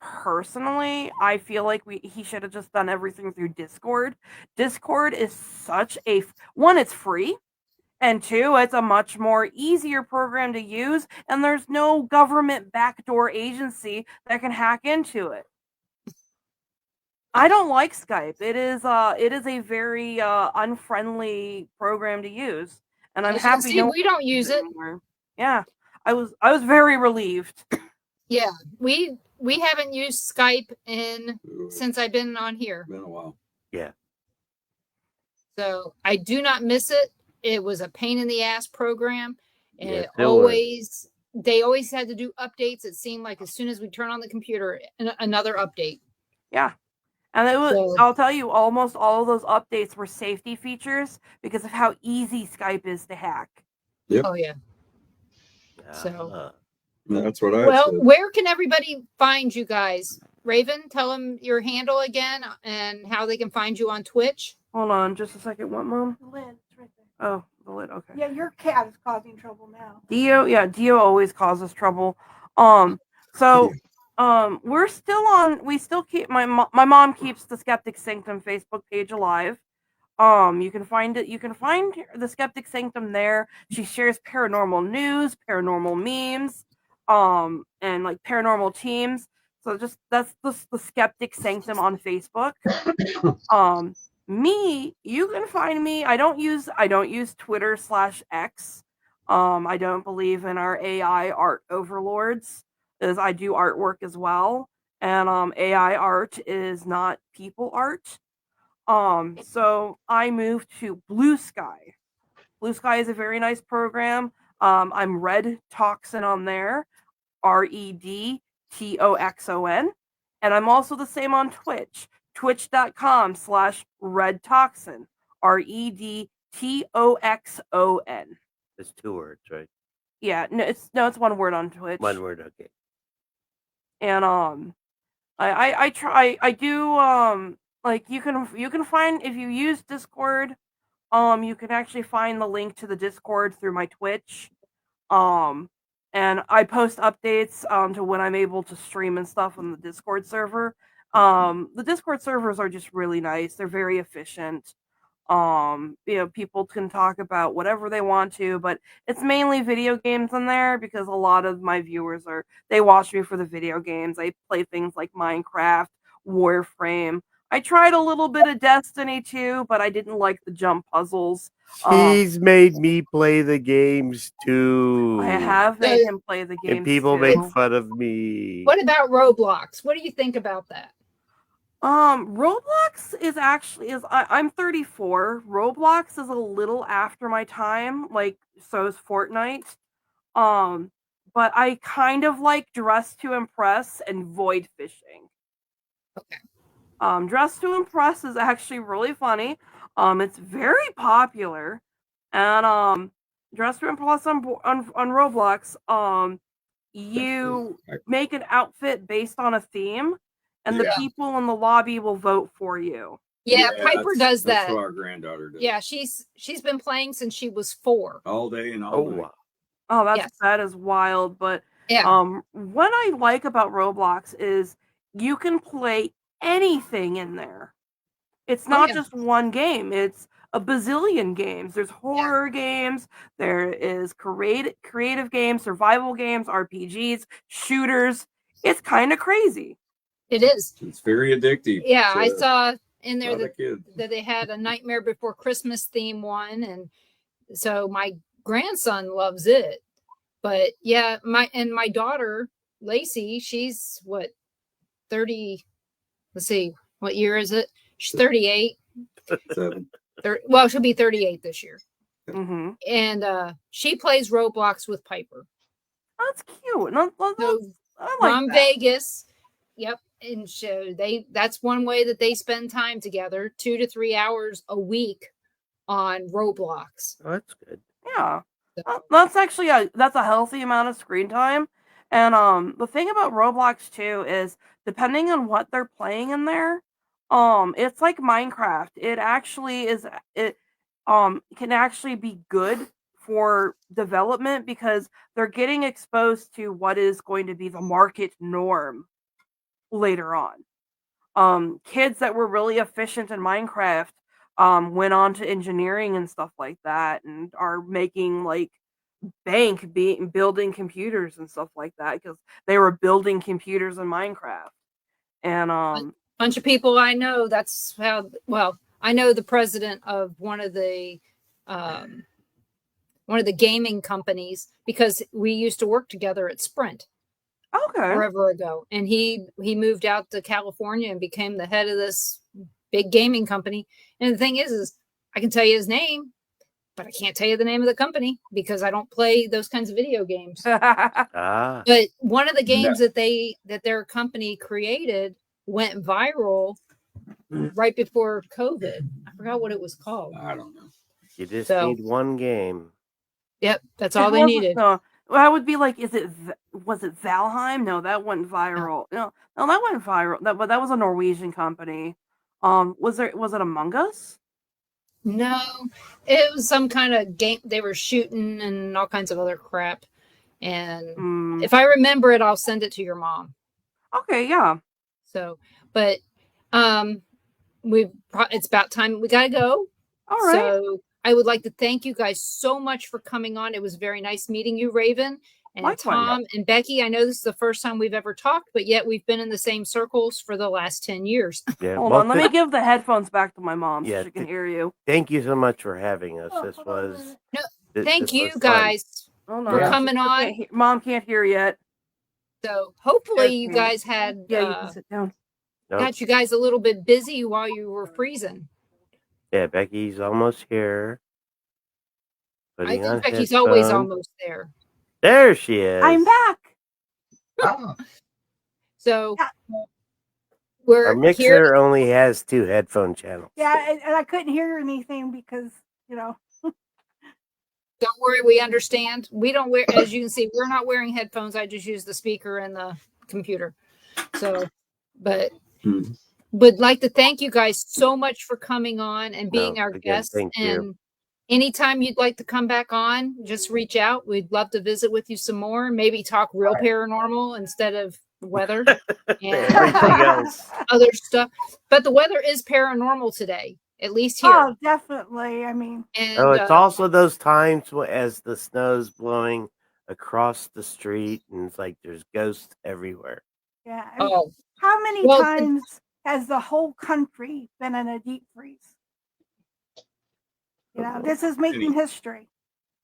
Personally, I feel like he should have just done everything through Discord. Discord is such a one, it's free, and two, it's a much more easier program to use, and there's no government backdoor agency that can hack into it. I don't like Skype. It is a very unfriendly program to use, and I'm happy. See, we don't use it. Anymore. Yeah, I was very relieved. Yeah, we haven't used Skype since I've been on here. Been a while. Yeah. So I do not miss it. It was a pain in the ass program, and Yes, they always had to do updates. It seemed like as soon as we turn on the computer, another update. Yeah. And it was, I'll tell you, almost all of those updates were safety features because of how easy Skype is to hack. Yep. Oh yeah. So that's what I well, said. where can everybody find you guys? Raven, tell them your handle again and how they can find you on Twitch. Hold on just a second. What, Mom? The lid, it's right there. Oh, the lid. Okay. Yeah, your cat is causing trouble now. Dio always causes trouble. We're still on. We still keep my mom keeps the Skeptic Sanctum Facebook page alive. You can find it. You can find the Skeptic Sanctum there. She shares paranormal news, paranormal memes, and like paranormal teams. So just that's the Skeptic Sanctum on Facebook. Me, you can find me. I don't use Twitter/X. I don't believe in our AI art overlords, as I do artwork as well. And AI art is not people art. So I moved to Blue Sky. Blue Sky is a very nice program. I'm Red Toxin on there, REDTOXON. And I'm also the same on Twitch, twitch.com/redtoxin, REDTOXON. It's 2 words, right? Yeah, no, it's one word on Twitch. One word, okay. And I do like you can find, if you use Discord, you can actually find the link to the Discord through my Twitch. And I post updates to when I'm able to stream and stuff on the Discord server. The Discord servers are just really nice. They're very efficient. People can talk about whatever they want to, but it's mainly video games in there because a lot of my viewers they watch me for the video games. I play things like Minecraft, Warframe. I tried a little bit of Destiny too, but I didn't like the jump puzzles. He's made me play the games too. I have made him play the games and people too. make fun of me. What about Roblox? What do you think about that? Roblox is actually I'm 34. Roblox is a little after my time, like so is Fortnite. But I kind of like Dress to Impress and Void Fishing. Okay. Dress to Impress is actually really funny. It's very popular, and Dress to Impress on Roblox. You make an outfit based on a theme, and the people in the lobby will vote for you. Yeah, Piper does that. That's what our granddaughter does. Yeah, she's been playing since she was 4. All day and all night. Oh, that is wild. But what I like about Roblox is you can play anything in there. It's not just one game. It's a bazillion games. There's horror games. There is creative games, survival games, RPGs, shooters. It's kind of crazy. It is. It's very addictive. Yeah, I saw in there that they had a Nightmare Before Christmas theme one, and so my grandson loves it. But yeah, my daughter Lacey, she's 30. Let's see, what year is it? She's 38. Well, she'll be 38 this year. Mm-hmm. And she plays Roblox with Piper. That's cute. I like from that. Vegas. Yep. And so that's one way that they spend time together, 2 to 3 hours a week on Roblox. Oh, that's good. Yeah. That's actually that's a healthy amount of screen time. And the thing about Roblox too is depending on what they're playing in there, it's like Minecraft. It actually can actually be good for development because they're getting exposed to what is going to be the market norm later on. Kids that were really efficient in Minecraft went on to engineering and stuff like that and are making like building computers and stuff like that because they were building computers in Minecraft. And bunch of people I know, that's how, well, I know the president of one of the gaming companies because we used to work together at Sprint. Okay. Forever ago. And he moved out to California and became the head of this big gaming company. And the thing is I can tell you his name, but I can't tell you the name of the company because I don't play those kinds of video games. But one of the games that their company created went viral right before COVID. I forgot what it was called. I don't know. You just need one game. Yep, that's all they needed. I would be like, was it Valheim? No, that went viral. No, that went viral. But that was a Norwegian company. Was it Among Us? No, it was some kind of game. They were shooting and all kinds of other crap. And if I remember it, I'll send it to your mom. Okay, yeah. So, but it's about time we gotta go. All right. So I would like to thank you guys so much for coming on. It was very nice meeting you, Raven. And Likewise. Tom and Becky, I know this is the first time we've ever talked, but yet we've been in the same circles for the last 10 years. Yeah, Hold well, on, let me give the headphones back to my mom Yeah, so she can hear you. Thank you so much for having us. This was No, this Thank you was fun. guys Hold for on. coming on. Mom can't hear yet. So hopefully you Okay. guys had Yeah, you can sit down. Nope. got you guys a little bit busy while you were freezing. Yeah, Becky's almost here. I Putting on think Becky's always headphones. almost there. There she is. I'm back. Oh, So Our we're mixer here. only has 2 headphone channels. Yeah, and I couldn't hear anything because, you know. Don't worry, we understand. We don't wear, as you can see, we're not wearing headphones. I just use the speaker and the computer. So, but would like to thank you guys so much for coming on and being our again, guests. thank you. And anytime you'd like to come back on, just reach out. We'd love to visit with you some more. Maybe talk real paranormal instead of weather and Everything else. other stuff. But the weather is paranormal today, at least here. Oh, definitely. I mean, And Oh, it's also those times as the snow's blowing across the street and it's like there's ghosts everywhere. yeah. I mean, oh, how many well, times has the whole country been in a deep freeze? You know, this is making history.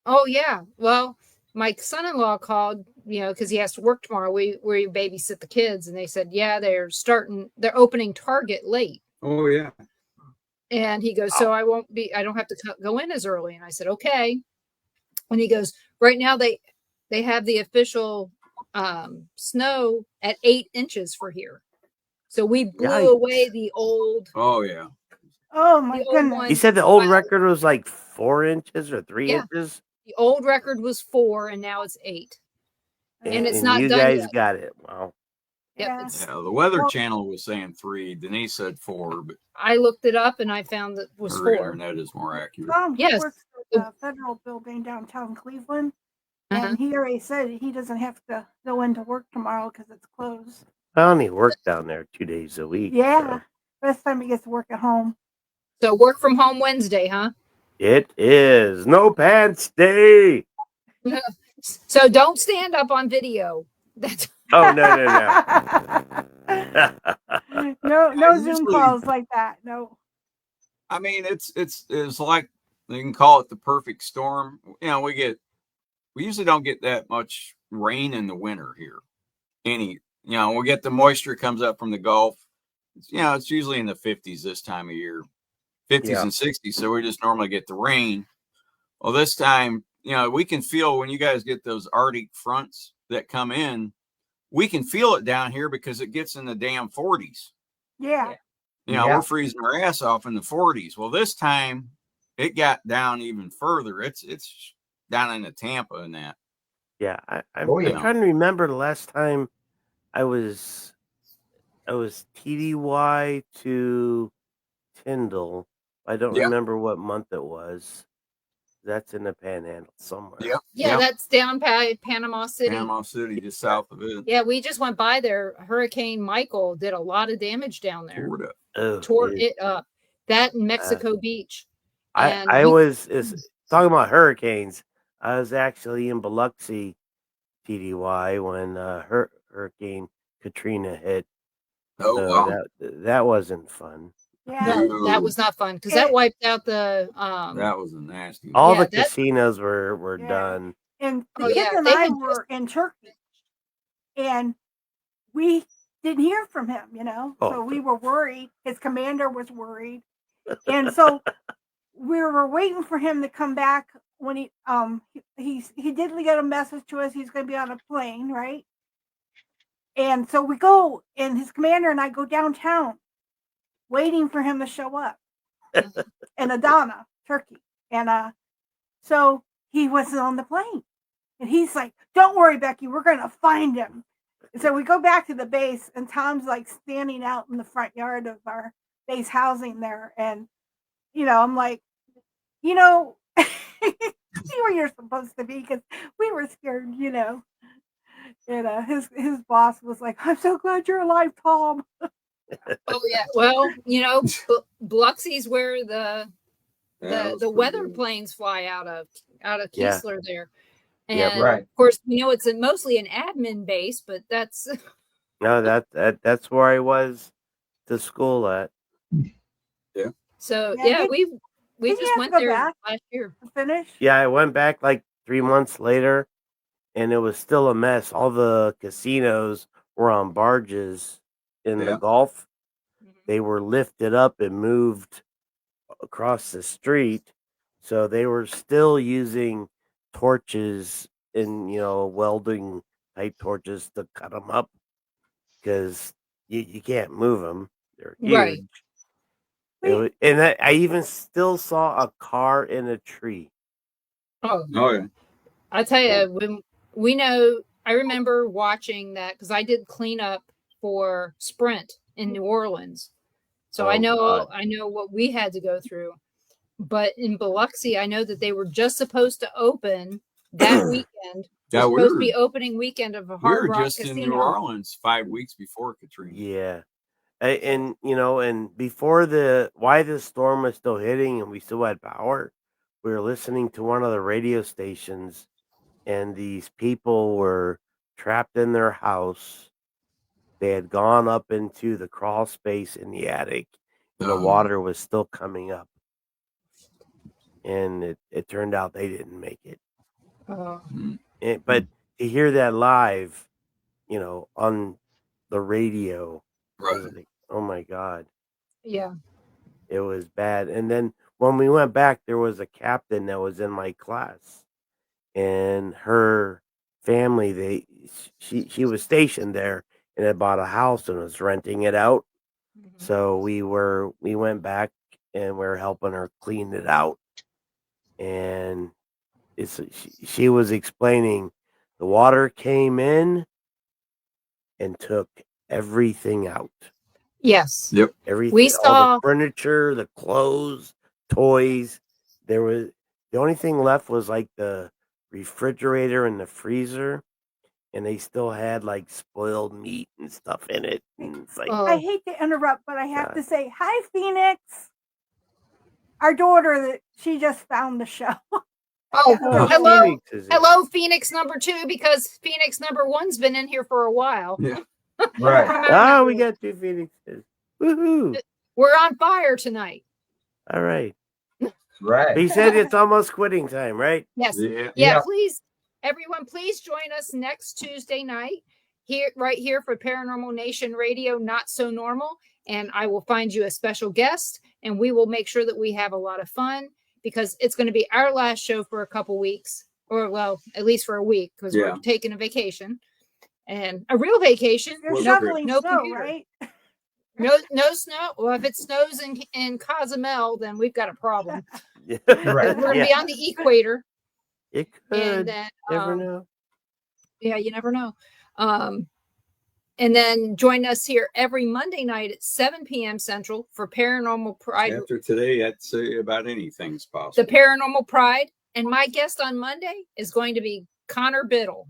oh yeah. Well, my son-in-law called, because he has to work tomorrow. We babysit the kids, and they said, yeah, they're opening Target late. Oh yeah. And he goes, so I don't have to go in as early. And I said, okay. And he goes, right now they have the official snow at 8 inches for here. So we blew Yikes. away the old. Oh yeah. Oh my The old goodness. one. He said the old record was like 4 inches or 3 Yeah. inches. The old record was 4, and now it's 8. And it's and not you done guys yet. got it. Wow. Yep, Yeah. Yeah, the Weather Channel was saying 3. Denise said 4, but I looked it up and I found that it was her 4. internet is more accurate. Tom Yes. works at the federal building downtown Cleveland, and he already said he doesn't have to go into work tomorrow because it's closed. I only work down there 2 days a week. Yeah. So. This time he gets to work at home. So work from home Wednesday, huh? It is no pants day. So don't stand up on video. That's Oh no. no Zoom usually- calls like that. No. I mean, it's like you can call it the perfect storm. We usually don't get that much rain in the winter here. We get the moisture comes up from the Gulf. It's usually in the 50s this time of year, 50s and 60s. So we just normally get the rain. Well, this time, we can feel when you guys get those Arctic fronts that come in, we can feel it down here because it gets in the damn 40s. Yeah. We're freezing our ass off in the 40s. Well, this time it got down even further. It's down into Tampa and that. Yeah, I'm yeah. trying to remember the last time I was TDY to Tyndall. I don't remember what month it was. That's in the Panhandle somewhere. Yeah, that's down by Panama City. Panama City, just south of it. Yeah, we just went by there. Hurricane Michael did a lot of damage down there. Tore it up. That in Mexico Beach. I was talking about hurricanes. I was actually in Biloxi, TDY, when Hurricane Katrina hit. Oh, So wow. that wasn't fun. Yeah. No, that was not fun because that wiped out the. That was a nasty. All the casinos were Yeah. done. And the kids and I were in Turkey, and we didn't hear from him, so we were worried. His commander was worried, and so we were waiting for him to come back. When he did get a message to us, he's going to be on a plane, right? And so we go, and his commander and I go downtown, waiting for him to show up in Adana, Turkey, and so he wasn't on the plane. And he's like, "Don't worry, Becky, we're going to find him." And so we go back to the base, and Tom's like standing out in the front yard of our base housing there. And, I'm like, see where you're supposed to be, because we were scared, And his boss was like, "I'm so glad you're alive, Tom." Oh, yeah. Well, Biloxi's where the weather planes fly out of Keesler there. And Yep. Right. of course, we know it's mostly an admin base, but that's No, that's where I was to school at. so. Yeah, Yeah, did- we did you just have to went go there back? last year. To finish? Yeah, I went back like 3 months later, and it was still a mess. All the casinos were on barges in the Yeah. Gulf. Mhm. They were lifted up and moved across the street, so they were still using torches and welding type torches to cut them up because you can't move them. They're Right. huge. Wait, And I even still saw a car in a tree. Oh, Oh yeah. I tell Yeah. you, when we know, I remember watching that because I did cleanup for Sprint in New Orleans, so Oh, God. I know what we had to go through. But in Biloxi, I know that they were just supposed to open that weekend. Yeah, Was we supposed to were be opening weekend of a we Hard were Rock just in New Casino. Orleans 5 weeks before Katrina. Yeah. And and before why the storm was still hitting and we still had power, we were listening to one of the radio stations, and these people were trapped in their house. They had gone up into the crawl space in the attic, and the water was still coming up. And it turned out they didn't make it. Mm. But to hear that live, on the radio, I was Right. like, oh my God, Yeah. it was bad. And then when we went back, there was a captain that was in my class, and her family, she was stationed there and had bought a house and was renting it out. Mhm. So we went back and we were helping her clean it out. And she was explaining the water came in and took everything out. Yes. Yep. Everything, all the saw- furniture, the clothes, toys. There was the only thing left was like the refrigerator and the freezer, and they still had like spoiled meat and stuff in it. And it's like, I Oh, hate to interrupt, but I have God. to say, hi, Phoenix. Our daughter, she just found the show. oh, Yeah, oh, hello, Phoenix is in. hello, Phoenix number 2, because Phoenix number 1's been in here for a while. Yeah. Right. Oh, we got 2 Phoenixes. Woohoo! We're on fire tonight. All right. Right. He said it's almost quitting time, right? Yes. Yeah. Yeah, Yeah. please, everyone, please join us next Tuesday night right here for Paranormal Nation Radio, Not So Normal. And I will find you a special guest, and we will make sure that we have a lot of fun because it's going to be our last show for a couple weeks, or well, at least for a week, because Yeah. we're taking a vacation and a real vacation. You're Well, shoveling no snow, computer. right? No snow. Well, if it snows in Cozumel, then we've got a problem. Yeah. Right. We're going to be on the equator. It And could. then Never know. yeah, you never know. And then join us here every Monday night at 7 p.m. Central for Paranormal Pride. After today, I'd say about anything's The possible. Paranormal Pride. And my guest on Monday is going to be Connor Biddle.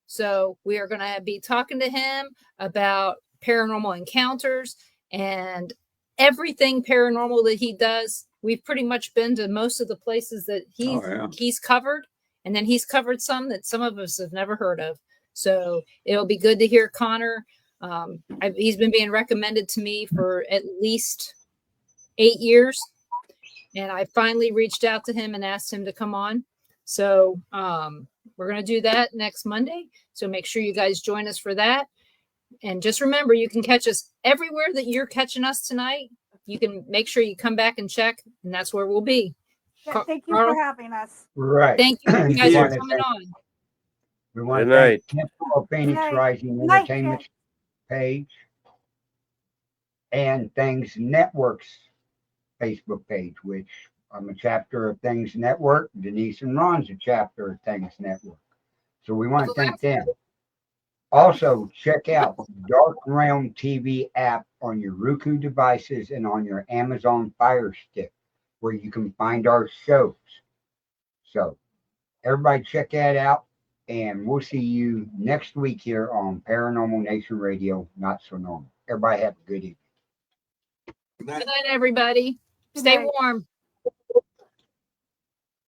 So we are going to be talking to him about paranormal encounters and everything paranormal that he does. We've pretty much been to most of the places that he's covered, and then he's covered some that some of us have never heard of. So it'll be good to hear Connor. He's been being recommended to me for at least 8 years, and I finally reached out to him and asked him to come on. So we're going to do that next Monday. So make sure you guys join us for that. And just remember, you can catch us everywhere that you're catching us tonight. You can make sure you come back and check, and that's where we'll be. Yeah, thank you Carl? for having us. Right. Thank you We guys for wanna coming thank- on. We want Good to thank night. Temple of Phoenix Good night. Rising Good night, Entertainment page and Things Network's Facebook page, which I'm a chapter of Things Network. Denise and Ron's a chapter of Things Network. So we want to thank them. Also, check out Dark Realm TV app on your Roku devices and on your Amazon Fire Stick, where you can find our shows. So, everybody check that out, and we'll see you next week here on Paranormal Nation Radio, Not So Normal. Everybody have a good evening. Good night. Good night, everybody. Good Stay night. warm.